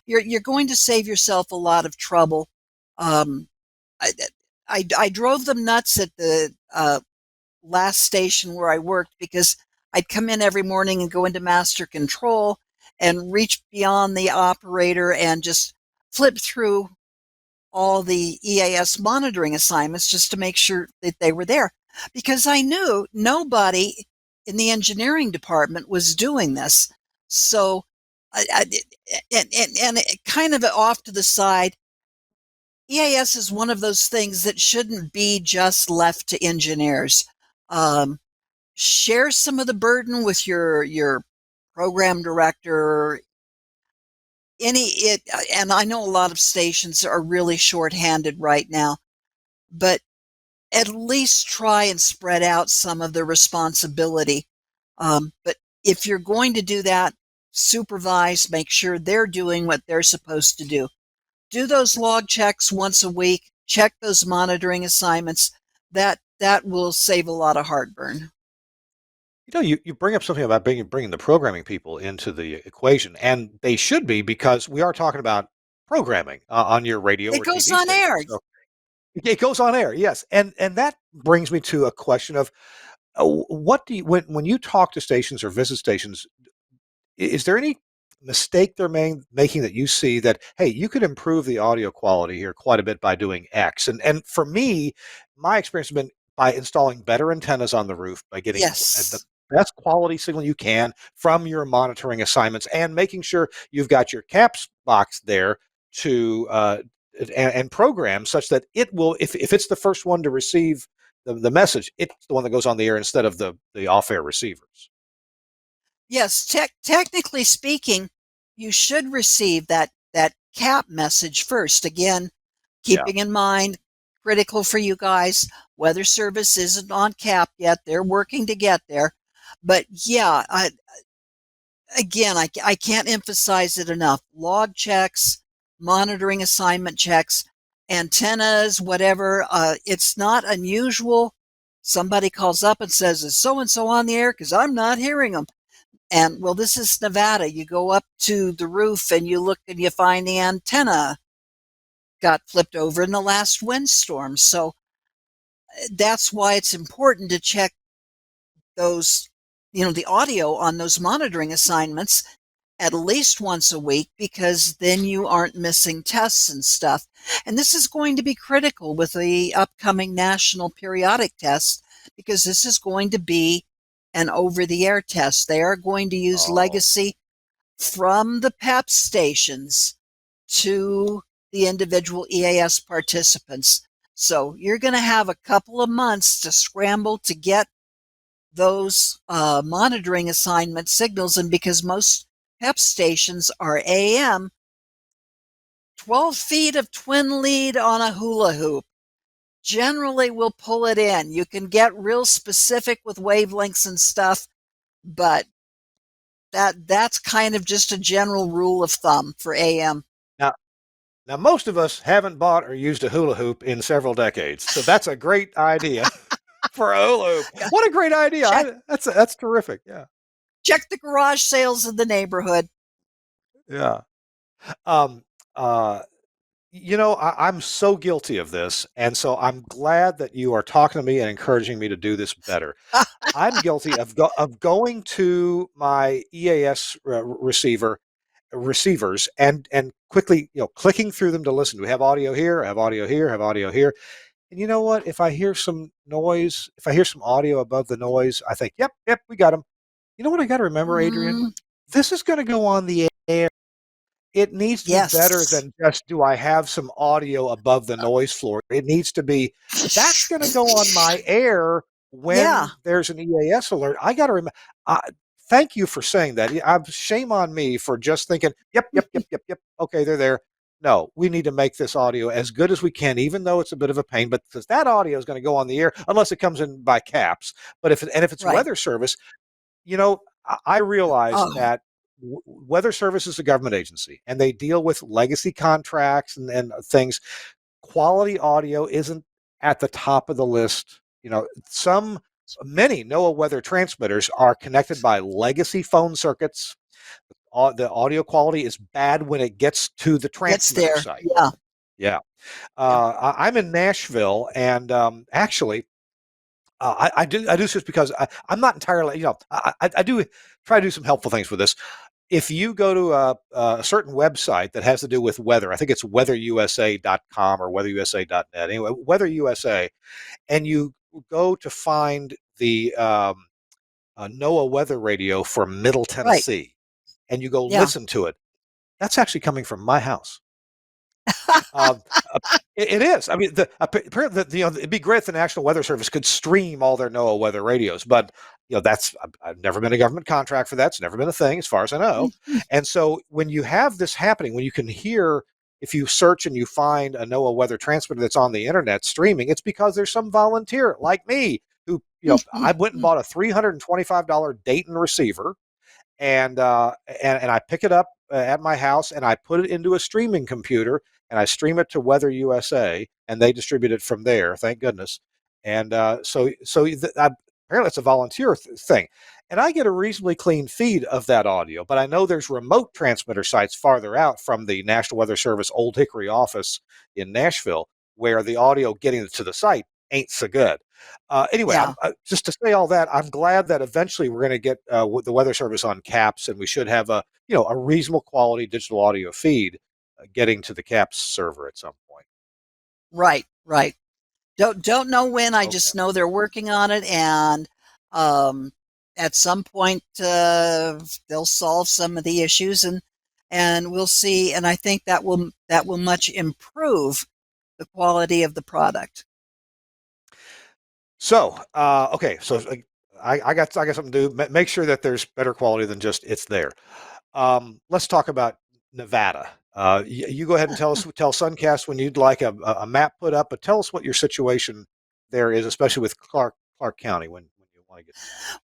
You're going to save yourself a lot of trouble. I drove them nuts at the last station where I worked because I'd come in every morning and go into master control and reach beyond the operator and just flip through all the EAS monitoring assignments just to make sure that they were there, because I knew nobody in the engineering department was doing this. So, and kind of off to the side, EAS is one of those things that shouldn't be just left to engineers. Share some of the burden with your program director. And I know a lot of stations are really short-handed right now, but at least try and spread out some of the responsibility. But if you're going to do that, supervise, make sure they're doing what they're supposed to do. Do those log checks once a week, check those monitoring assignments. That will save a lot of heartburn. You bring up something about bringing the programming people into the equation, and they should be, because we are talking about programming on your radio. It or goes TV on station. air. So It goes on air, yes, and that brings me to a question of what do you when you talk to stations or visit stations, is there any mistake they're making that you see that, hey, you could improve the audio quality here quite a bit by doing X? And for me, my experience has been by installing better antennas on the roof, by getting the Yes. best quality signal you can from your monitoring assignments, and making sure you've got your caps box there to and program such that it will, if it's the first one to receive the message, it's the one that goes on the air instead of the off-air receivers. Yes, technically speaking, you should receive that cap message first. Again, Yeah. keeping in mind, critical for you guys, weather service isn't on cap yet. They're working to get there. But yeah, I can't emphasize it enough. Log checks, monitoring assignment checks, antennas, whatever. It's not unusual. Somebody calls up and says, is so and so on the air? Because I'm not hearing them. And well, this is Nevada. You go up to the roof and you look and you find the antenna got flipped over in the last windstorm. So that's why it's important to check those, the audio on those monitoring assignments at least once a week, because then you aren't missing tests and stuff. And this is going to be critical with the upcoming national periodic test, because this is going to be an over-the-air test. They are going to use Oh. legacy from the PEP stations to the individual EAS participants. So you're going to have a couple of months to scramble to get those monitoring assignment signals. And because most PEP stations are AM, 12 feet of twin lead on a hula hoop generally will pull it in. You can get real specific with wavelengths and stuff, but that's kind of just a general rule of thumb for AM. Now, now, most of us haven't bought or used a hula hoop in several decades, so that's a great idea for a hula hoop. What a great idea! Check, That's terrific. Yeah, check the garage sales in the neighborhood. yeah. Um, uh, I'm so guilty of this, and so I'm glad that you are talking to me and encouraging me to do this better. I'm guilty of going to my EAS receivers and quickly, clicking through them to listen. Do we have audio here? I have audio here. I have audio here. And you know what? If I hear some noise, if I hear some audio above the noise, I think, yep, we got them. You know what I got to remember, Adrienne? Mm, This is going to go on the air. It needs to be better yes. than just, do I have some audio above the noise floor? It needs to be, that's going to go on my air Yeah. when there's an EAS alert. I got to remember. Thank you for saying that. Shame on me for just thinking, yep. Okay, they're there. No, we need to make this audio as good as we can, even though it's a bit of a pain. But because that audio is going to go on the air unless it comes in by caps. But if it's Right. weather service, I realize Oh, that Weather Service is a government agency, and they deal with legacy contracts and things. Quality audio isn't at the top of the list. Many NOAA weather transmitters are connected by legacy phone circuits. The audio quality is bad when it gets to the gets transmitter there. site. Yeah. Yeah. Yeah. I'm in Nashville, and actually, I do this because I'm not entirely, I do try to do some helpful things with this. If you go to a certain website that has to do with weather, I think it's weatherusa.com or weatherusa.net. Anyway, Weather USA, and you go to find the NOAA weather radio for Middle Right. Tennessee, and you go Yeah. listen to it. That's actually coming from my house. Um, it is. I mean, apparently, it'd be great if the National Weather Service could stream all their NOAA weather radios, but I've never been a government contract for that. It's never been a thing, as far as I know. And so, when you have this happening, when you can hear, if you search and you find a NOAA weather transmitter that's on the internet streaming, it's because there's some volunteer like me who, I went and bought a $325 Dayton receiver, and I pick it up at my house, and I put it into a streaming computer, and I stream it to Weather USA, and they distribute it from there. Thank goodness. And apparently it's a volunteer thing, and I get a reasonably clean feed of that audio. But I know there's remote transmitter sites farther out from the National Weather Service Old Hickory office in Nashville where the audio getting to the site ain't so good. Anyway, Yeah. just to say all that, I'm glad that eventually we're going to get the Weather Service on CAPS, and we should have a reasonable quality digital audio feed getting to the CAPS server at some point. Right. Right. Don't know when. I Okay. just know they're working on it, and um, at some point they'll solve some of the issues, and we'll see. And I think that will much improve the quality of the product. So, okay, so I got something to do. Make sure that there's better quality than just it's there. Let's talk about Nevada. You go ahead and tell Suncast when you'd like a map put up, but tell us what your situation there is, especially with Clark County when you want to get.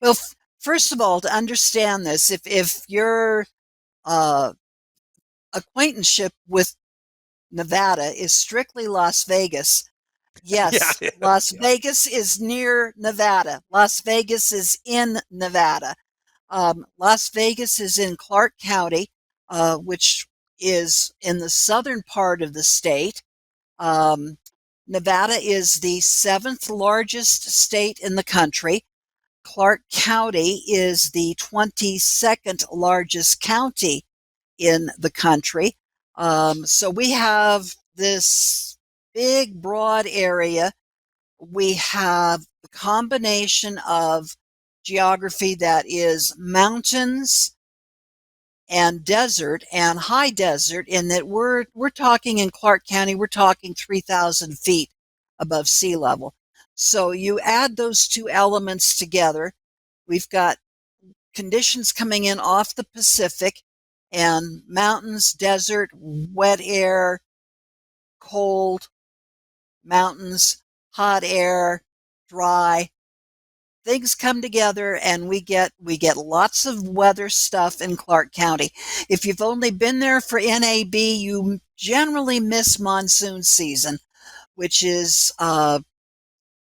Well, first of all, to understand this, if your uh, acquaintanceship with Nevada is strictly Las Vegas, Yeah, yes, yeah, Las yeah. Vegas is near Nevada. Las Vegas is in Nevada. Las Vegas is in Clark County, which is in the southern part of the state. Um, Nevada is the seventh largest state in the country. Clark County is the 22nd largest county in the country. So we have this big, broad area. We have a combination of geography that is mountains and desert and high desert, in that we're talking in Clark County, we're talking 3,000 feet above sea level. So you add those two elements together, we've got conditions coming in off the Pacific, and mountains, desert, wet air, cold, mountains, hot air, dry. Things come together, and we get lots of weather stuff in Clark County. If you've only been there for NAB, you generally miss monsoon season, which is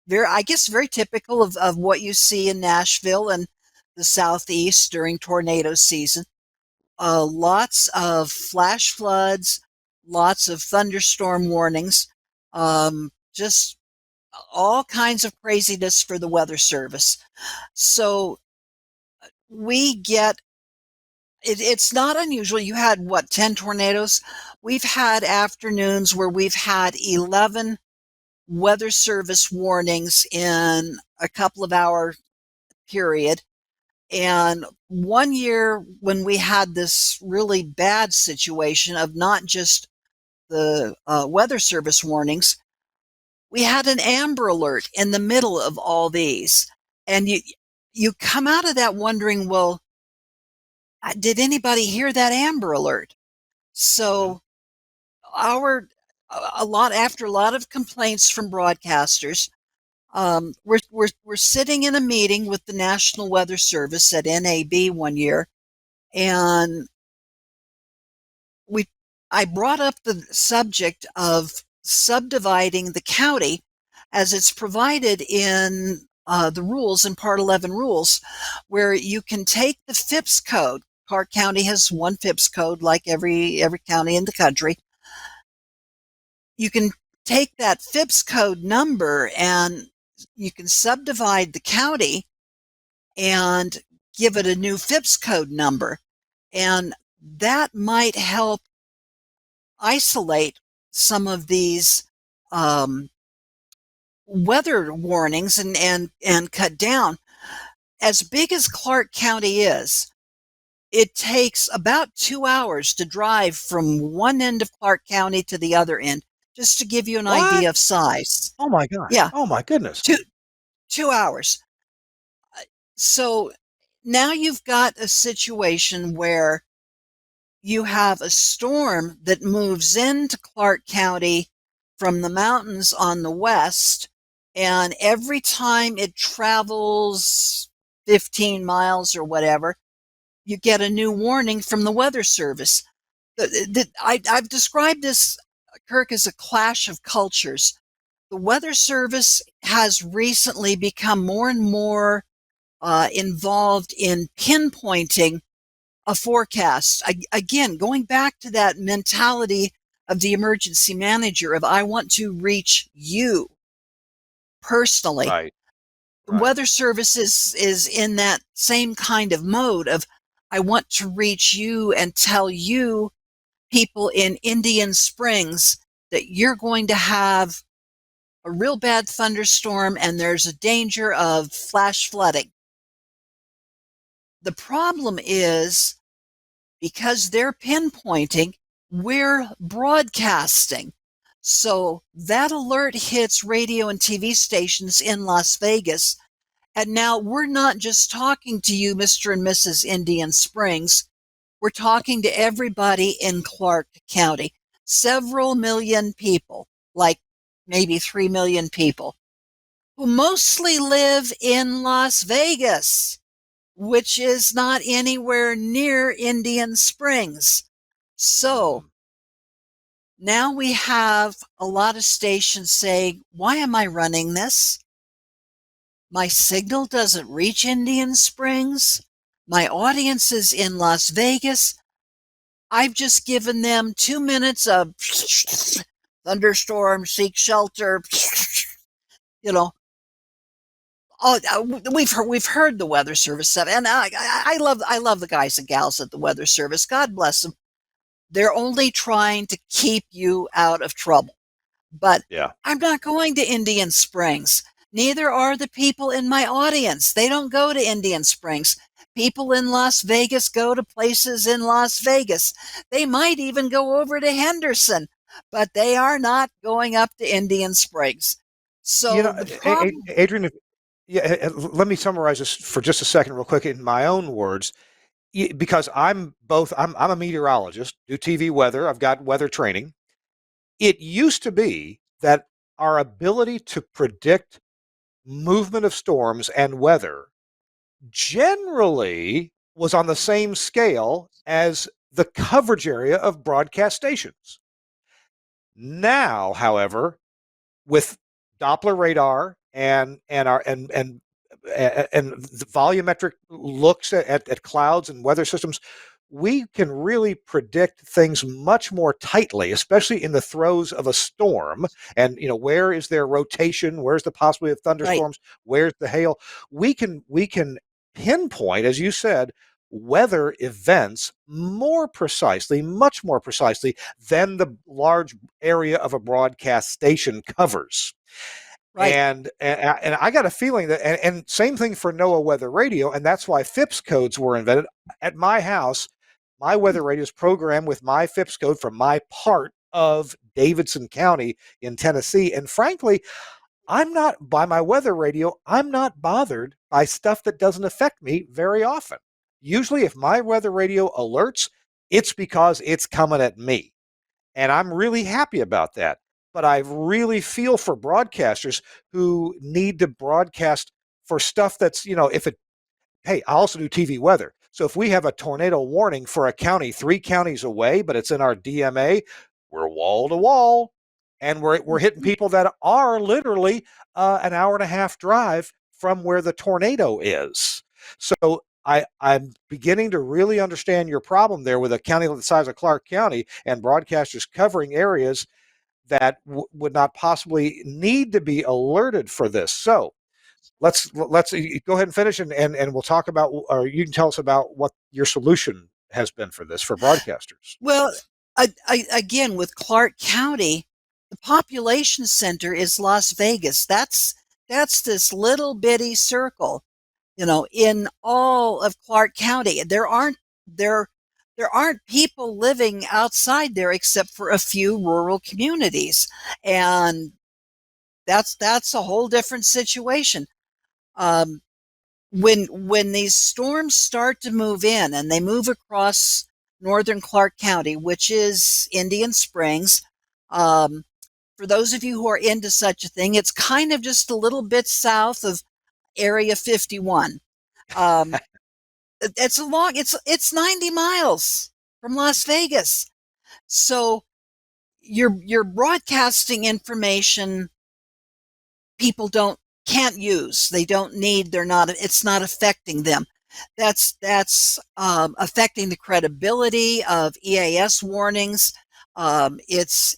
very typical of what you see in Nashville and the Southeast during tornado season. Lots of flash floods, lots of thunderstorm warnings, just all kinds of craziness for the Weather Service. So we get it's not unusual. You had what, 10 tornadoes? We've had afternoons where we've had 11 Weather Service warnings in a couple of hour period. And one year when we had this really bad situation of not just the Weather Service warnings, we had an Amber Alert in the middle of all these. And you come out of that wondering, well, did anybody hear that Amber Alert? So after a lot of complaints from broadcasters, we're sitting in a meeting with the National Weather Service at NAB one year, and I brought up the subject of subdividing the county as it's provided in the rules, in Part 11 rules, where you can take the FIPS code. Clark County has one FIPS code, like every county in the country. You can take that FIPS code number and you can subdivide the county and give it a new FIPS code number. And that might help isolate some of these weather warnings and cut down. As big as Clark County is, it takes about 2 hours to drive from one end of Clark County to the other end, just to give you an What? idea of size. Oh my gosh! Yeah, Oh my goodness! 2 hours. So now you've got a situation where you have a storm that moves into Clark County from the mountains on the west, and every time it travels 15 miles or whatever, you get a new warning from the Weather Service. I've described this, Kirk, as a clash of cultures. The Weather Service has recently become more and more involved in pinpointing a forecast. Again, going back to that mentality of the emergency manager of I want to reach you personally. Right. The Weather Service is in that same kind of mode of I want to reach you and tell you, people in Indian Springs, that you're going to have a real bad thunderstorm and there's a danger of flash flooding. The problem is, because they're pinpointing, we're broadcasting. So that alert hits radio and TV stations in Las Vegas. And now we're not just talking to you, Mr. and Mrs. Indian Springs. We're talking to everybody in Clark County, several million people, like maybe 3 million people, who mostly live in Las Vegas, which is not anywhere near Indian Springs. So now we have a lot of stations saying, why am I running this? My signal doesn't reach Indian Springs. My audience is in Las Vegas. I've just given them 2 minutes of thunderstorm, seek shelter, you know. Oh, we've heard the Weather Service stuff, and I love the guys and gals at the Weather Service. God bless them. They're only trying to keep you out of trouble. But Yeah. I'm not going to Indian Springs. Neither are the people in my audience. They don't go to Indian Springs. People in Las Vegas go to places in Las Vegas. They might even go over to Henderson, but they are not going up to Indian Springs. So the problem, Adrienne, let me summarize this for just a second, real quick, in my own words, because I'm a meteorologist, do TV weather. I've got weather training. It used to be that our ability to predict movement of storms and weather generally was on the same scale as the coverage area of broadcast stations. Now, however, with Doppler radar and the volumetric looks at clouds and weather systems, we can really predict things much more tightly, especially in the throes of a storm. And where is their rotation? Where's the possibility of thunderstorms? Right. Where's the hail? We can pinpoint, as you said, weather events more precisely, much more precisely than the large area of a broadcast station covers. Right. And I got a feeling that, and same thing for NOAA Weather Radio, and that's why FIPS codes were invented. At my house, my weather radio is programmed with my FIPS code from my part of Davidson County in Tennessee. And frankly, by my weather radio, I'm not bothered by stuff that doesn't affect me very often. Usually if my weather radio alerts, it's because it's coming at me. And I'm really happy about that. But I really feel for broadcasters who need to broadcast for stuff that's, hey, I also do TV weather. So if we have a tornado warning for a county 3 counties away, but it's in our DMA, we're wall to wall. And we're hitting people that are literally an hour and a half drive from where the tornado is. So I'm beginning to really understand your problem there with a county the size of Clark County and broadcasters covering areas that would not possibly need to be alerted for this. So let's go ahead and finish, and we'll talk about, or you can tell us about what your solution has been for this for broadcasters. Well, again, with Clark County, the population center is Las Vegas. That's this little bitty circle, in all of Clark County. There aren't people living outside there except for a few rural communities, and that's a whole different situation. When these storms start to move in and they move across northern Clark County, which is Indian Springs, for those of you who are into such a thing, it's kind of just a little bit south of Area 51. It's 90 miles from Las Vegas. So you're broadcasting information people can't use. They don't need, it's not affecting them. That's affecting the credibility of EAS warnings. It's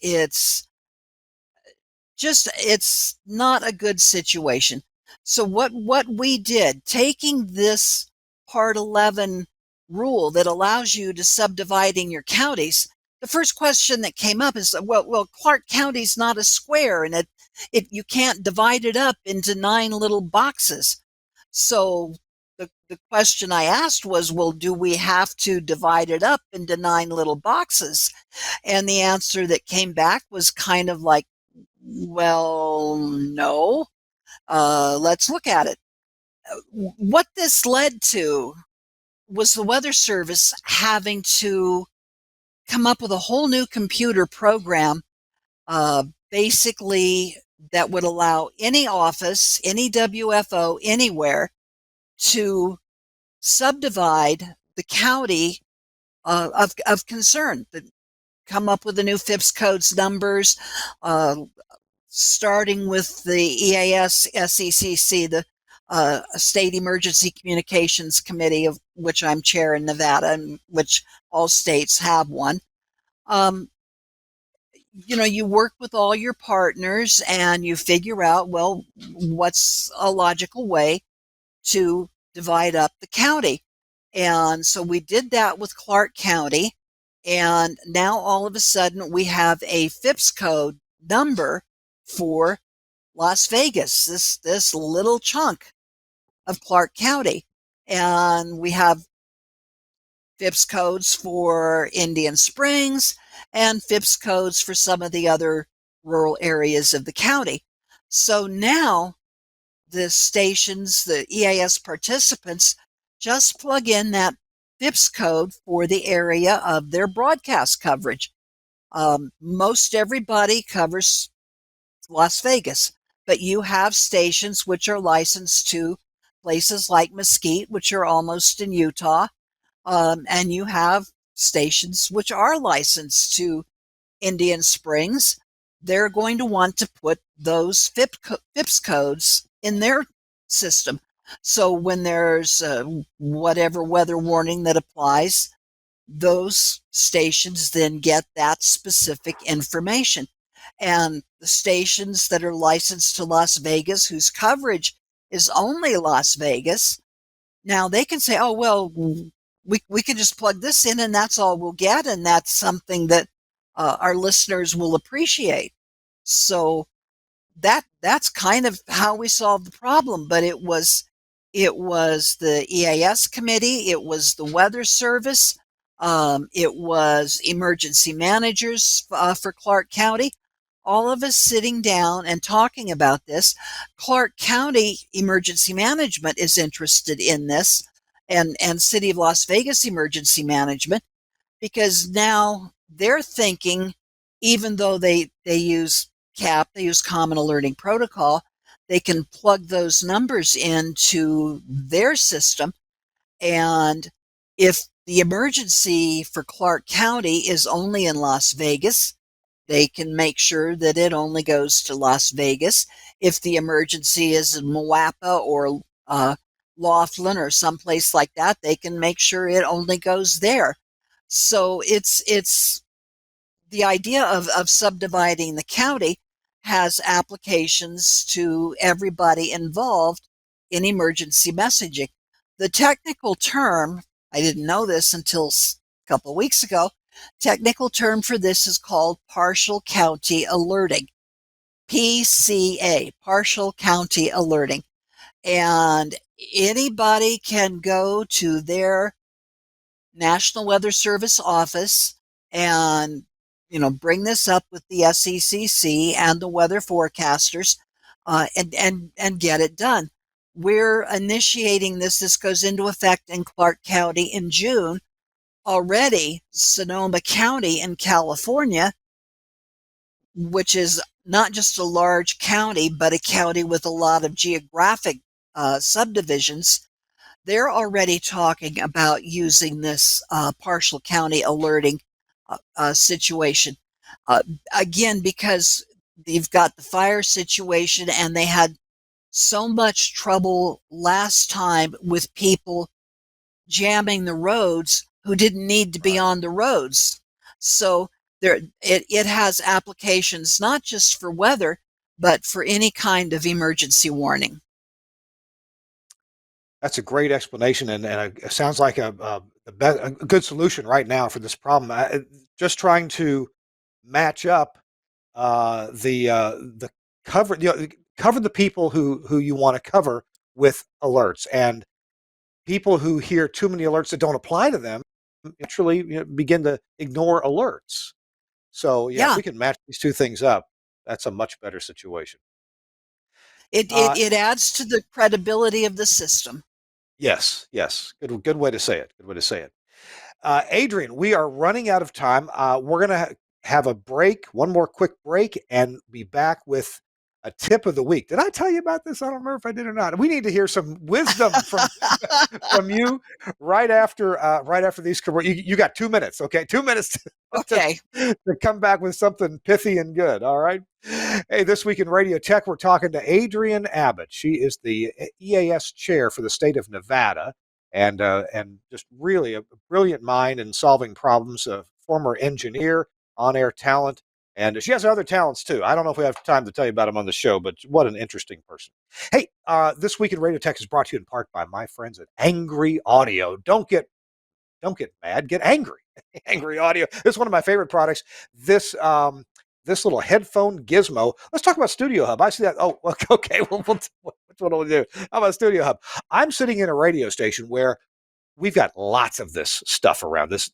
just, it's not a good situation. So what we did, taking this Part 11 rule that allows you to subdividing your counties, the first question that came up is, well, Clark County's not a square, and it you can't divide it up into 9 little boxes. So the question I asked was, well, do we have to divide it up into 9 little boxes? And the answer that came back was kind of like, well, no. Let's look at it. What this led to was the Weather Service having to come up with a whole new computer program, basically, that would allow any office, any WFO, anywhere to subdivide the county of concern, come up with the new FIPS codes numbers, starting with the EAS SECC, the State Emergency Communications Committee, of which I'm chair in Nevada, and which all states have one. You work with all your partners and you figure out, well, what's a logical way to divide up the county. And so we did that with Clark County. And now all of a sudden we have a FIPS code number for Las Vegas, this little chunk of Clark County. And we have FIPS codes for Indian Springs and FIPS codes for some of the other rural areas of the county. So now the stations, the EAS participants, just plug in that FIPS code for the area of their broadcast coverage. Most everybody covers Las Vegas, but you have stations which are licensed to places like Mesquite, which are almost in Utah, and you have stations which are licensed to Indian Springs. They're going to want to put those FIPS codes in their system. So when there's whatever weather warning that applies, those stations then get that specific information. And the stations that are licensed to Las Vegas, whose coverage is only Las Vegas, now they can say, oh, well, we can just plug this in and that's all we'll get. And that's something that our listeners will appreciate. So that's kind of how we solved the problem. But it was the EAS committee, it was the Weather Service, it was emergency managers for Clark County, all of us sitting down and talking about this. Clark County Emergency Management is interested in this, and City of Las Vegas Emergency Management, because now they're thinking, even though they use CAP, they use Common Alerting Protocol, they can plug those numbers into their system. And if the emergency for Clark County is only in Las Vegas, they can make sure that it only goes to Las Vegas. If the emergency is in Moapa or Laughlin or someplace like that, they can make sure it only goes there. So it's the idea of subdividing the county has applications to everybody involved in emergency messaging. The technical term, I didn't know this until a couple of weeks ago, technical term for this is called partial county alerting, PCA, partial county alerting. And anybody can go to their National Weather Service office and bring this up with the SECC and the weather forecasters, and get it done. We're initiating this. This goes into effect in Clark County in June. Already, Sonoma County in California, which is not just a large county, but a county with a lot of geographic subdivisions, they're already talking about using this partial county alerting situation. Again, because they've got the fire situation and they had so much trouble last time with people jamming the roads who didn't need to be on the roads. So It has applications not just for weather, but for any kind of emergency warning. That's a great explanation, and it sounds like a good solution right now for this problem. Just trying to match up the cover, cover the people who you want to cover with alerts, and people who hear too many alerts that don't apply to them naturally begin to ignore alerts. So yeah, if Yeah, we can match these two things up, that's a much better situation. it, Uh, it, it adds to the credibility of the system. yes, yes, good way to say it. Good way to say it. Adrienne, we are running out of time. We're going to have a break, one more quick break, and be back with a tip of the week. Did I tell you about this? I don't remember if I did or not. We need to hear some wisdom from you right after these. You got 2 minutes, okay? 2 minutes Okay. to come back with something pithy and good. All right. Hey, this week in Radio Tech, we're talking to Adrienne Abbott. She is the EAS chair for the state of Nevada, and just really a brilliant mind in solving problems. A former engineer, on-air talent, and she has other talents too. I don't know if we have time to tell you about them on the show, but what an interesting person. Hey, this week in Radio Tech is brought to you in part by my friends at Angry Audio. Don't get mad, get angry. Angry Audio. This is one of my favorite products. This little headphone gizmo. Let's talk about Studio Hub. I see that. Oh, okay. Well, what will we do? How about Studio Hub? I'm sitting in a radio station where we've got lots of this stuff around. This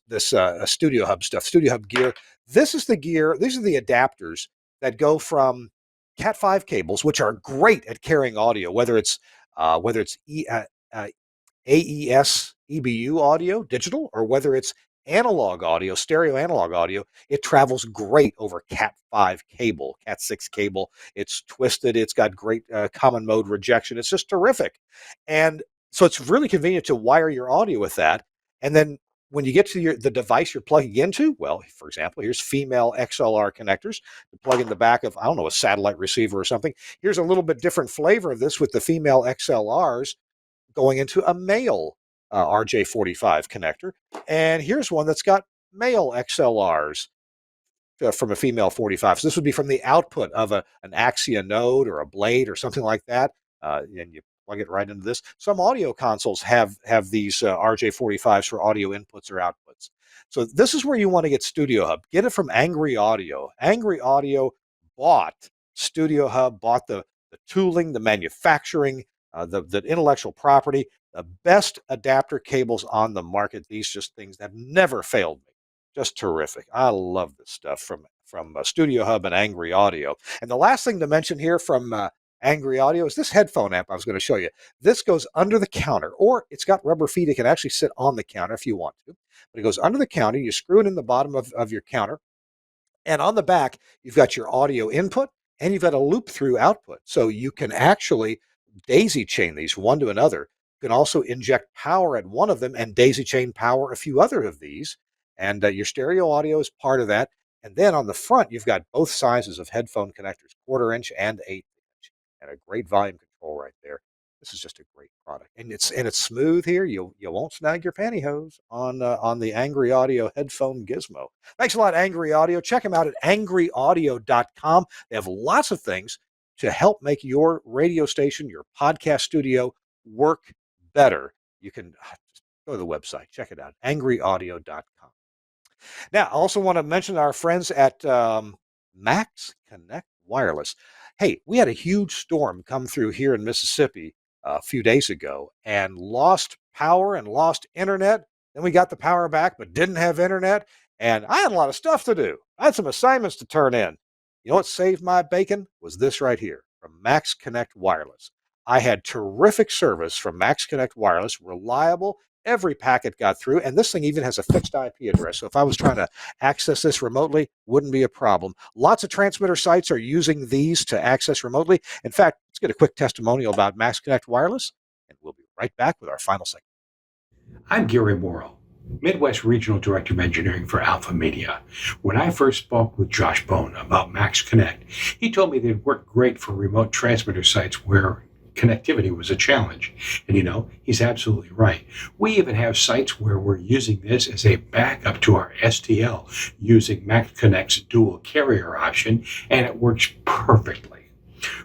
Studio Hub stuff, Studio Hub gear. This is the gear. These are the adapters that go from Cat5 cables, which are great at carrying audio, whether it's AES EBU audio, digital, or whether it's analog audio, stereo analog audio. It travels great over Cat5 cable, Cat6 cable. It's twisted. It's got great common mode rejection. It's just terrific. And so it's really convenient to wire your audio with that. And then when you get to the device you're plugging into, well, for example, here's female XLR connectors to plug in the back of, I don't know, a satellite receiver or something. Here's a little bit different flavor of this with the female XLRs going into a male RJ45 connector. And here's one that's got male XLRs from a female 45. So this would be from the output of an Axia node or a Blade or something like that. And you plug it right into this. Some audio consoles have these RJ45s for audio inputs or outputs. So this is where you want to get Studio Hub. Get it from Angry Audio. Angry Audio bought Studio Hub, bought the tooling, the manufacturing, the intellectual property, the best adapter cables on the market. These just things that have never failed me. Just terrific. I love this stuff from Studio Hub and Angry Audio. And the last thing to mention here from Angry Audio is this headphone amp I was going to show you. This goes under the counter, or it's got rubber feet. It can actually sit on the counter if you want to. But it goes under the counter. You screw it in the bottom of your counter. And on the back, you've got your audio input and you've got a loop through output. So you can actually daisy chain these one to another. You can also inject power at one of them and daisy chain power a few other of these. And your stereo audio is part of that. And then on the front, you've got both sizes of headphone connectors, 1/4 inch and 1/8 inch, and a great volume control right there. This is just a great product, and it's smooth here. You won't snag your pantyhose on the Angry Audio headphone gizmo. Thanks a lot, Angry Audio. Check them out at angryaudio.com. They have lots of things to help make your radio station, your podcast studio work better. You can just go to the website, check it out, angryaudio.com. Now, I also want to mention our friends at Max Connect Wireless. Hey, we had a huge storm come through here in Mississippi a few days ago and lost power and lost internet. Then we got the power back, but didn't have internet. And I had a lot of stuff to do. I had some assignments to turn in. You know what saved my bacon? Was this right here from Max Connect Wireless. I had terrific service from Max Connect Wireless, reliable. Every packet got through, and this thing even has a fixed IP address. So if I was trying to access this remotely, wouldn't be a problem. Lots of transmitter sites are using these to access remotely. In fact, let's get a quick testimonial about Max Connect Wireless, and we'll be right back with our final segment. I'm Gary Morrill, Midwest Regional Director of Engineering for Alpha Media. When I first spoke with Josh Bone about Max Connect, he told me they'd work great for remote transmitter sites where connectivity was a challenge. And he's absolutely right. We even have sites where we're using this as a backup to our STL using MaxConnect's dual carrier option, and it works perfectly.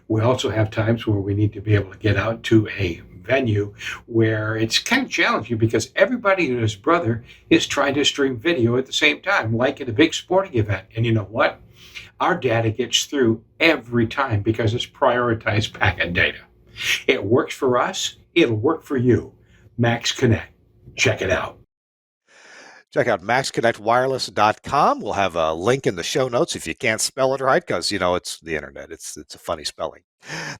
We also have times where we need to be able to get out to a venue where it's kind of challenging because everybody and his brother is trying to stream video at the same time, like at a big sporting event. And you know what? Our data gets through every time because it's prioritized packet data. It works for us. It'll work for you. Max Connect. Check it out. Check out maxconnectwireless.com. We'll have a link in the show notes if you can't spell it right, because, it's the internet. It's a funny spelling.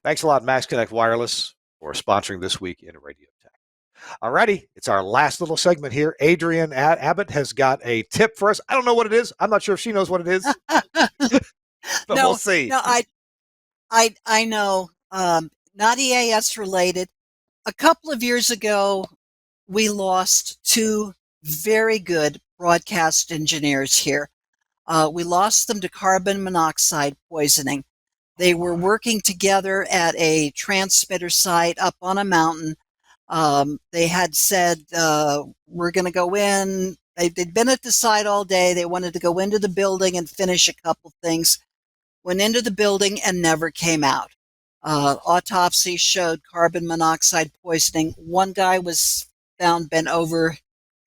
Thanks a lot, Max Connect Wireless, for sponsoring This Week in Radio Tech. All righty, it's our last little segment here. Adrienne Abbott has got a tip for us. I don't know what it is. I'm not sure if she knows what it is, but we'll see. No, I know. Not EAS related. A couple of years ago, we lost two very good broadcast engineers here. We lost them to carbon monoxide poisoning. They were working together at a transmitter site up on a mountain. They had said, we're going to go in. They'd been at the site all day. They wanted to go into the building and finish a couple things. Went into the building and never came out. Autopsy showed carbon monoxide poisoning. One guy was found bent over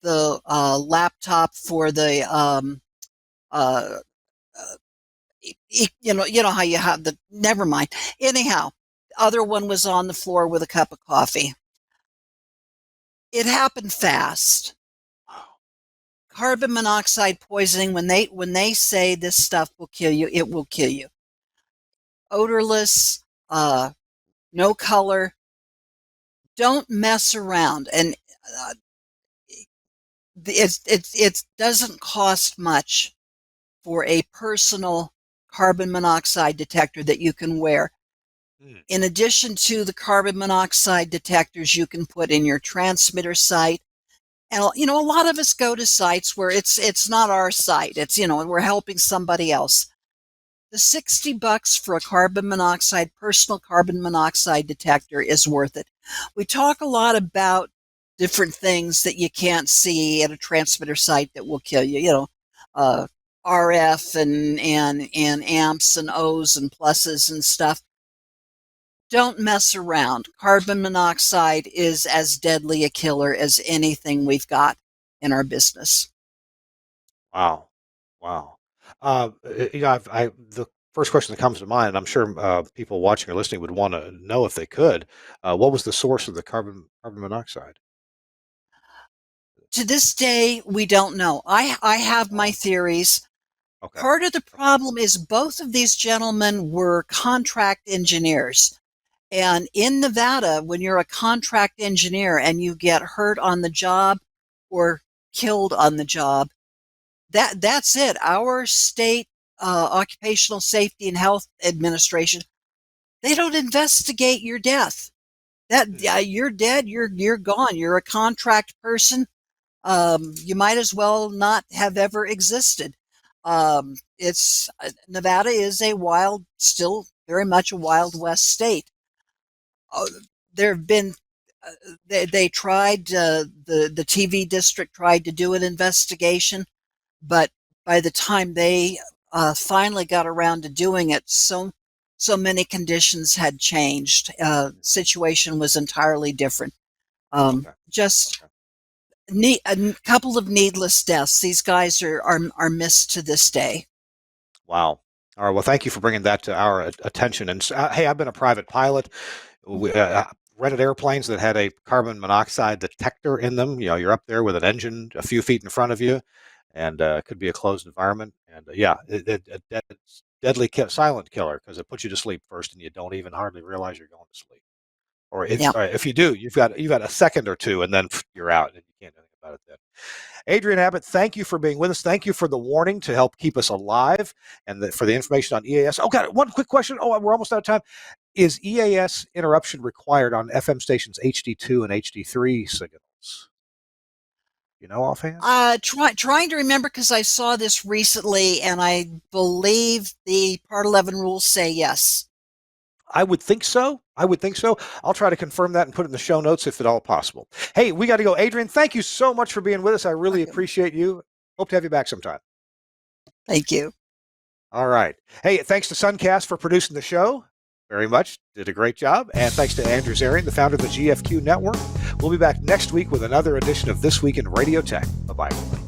the laptop for the you know how you have the, never mind. Anyhow, the other one was on the floor with a cup of coffee. It happened fast. Carbon monoxide poisoning, when they say this stuff will kill you, it will kill you. Odorless, no color. Don't mess around. And it doesn't cost much for a personal carbon monoxide detector that you can wear. In addition to the carbon monoxide detectors you can put in your transmitter site. And, a lot of us go to sites where it's not our site. It's, we're helping somebody else. The $60 for a personal carbon monoxide detector is worth it. We talk a lot about different things that you can't see at a transmitter site that will kill you, RF and amps and O's and pluses and stuff. Don't mess around. Carbon monoxide is as deadly a killer as anything we've got in our business. Wow. The first question that comes to mind, and I'm sure people watching or listening would want to know if they could, what was the source of the carbon monoxide? To this day, we don't know. I have my theories. Okay. Part of the problem is both of these gentlemen were contract engineers. And in Nevada, when you're a contract engineer and you get hurt on the job or killed on the job, that's it. Our state Occupational Safety and Health Administration, they don't investigate your death. You're dead. You're gone. You're a contract person. You might as well not have ever existed. Nevada is still very much a Wild West state. There have been, they tried, the TV district tried to do an investigation, but by the time they finally got around to doing it, so many conditions had changed. Situation was entirely different. Just a couple of needless deaths. These guys are missed to this day. Wow. All right. Well, thank you for bringing that to our attention. And hey, I've been a private pilot. We rented airplanes that had a carbon monoxide detector in them. You're up there with an engine a few feet in front of you, and it could be a closed environment. And it's deadly silent killer because it puts you to sleep first, and you don't even hardly realize you're going to sleep. Or if you do, you've got a second or two, and then you're out, and you can't do anything about it then. Adrienne Abbott, thank you for being with us. Thank you for the warning to help keep us alive, and for the information on EAS. Oh, God, one quick question. Oh, we're almost out of time. Is EAS interruption required on FM stations HD2 and HD3 signals? Offhand? Trying to remember, because I saw this recently, and I believe the Part 11 rules say yes. I would think so. I'll try to confirm that and put it in the show notes if at all possible. Hey, we got to go. Adrienne, thank you so much for being with us. I really appreciate you. Hope to have you back sometime. Thank you. All right. Hey, thanks to Suncast for producing the show. Very much. Did a great job. And thanks to Andrew Zarian, the founder of the GFQ Network. We'll be back next week with another edition of This Week in Radio Tech. Bye-bye, everybody.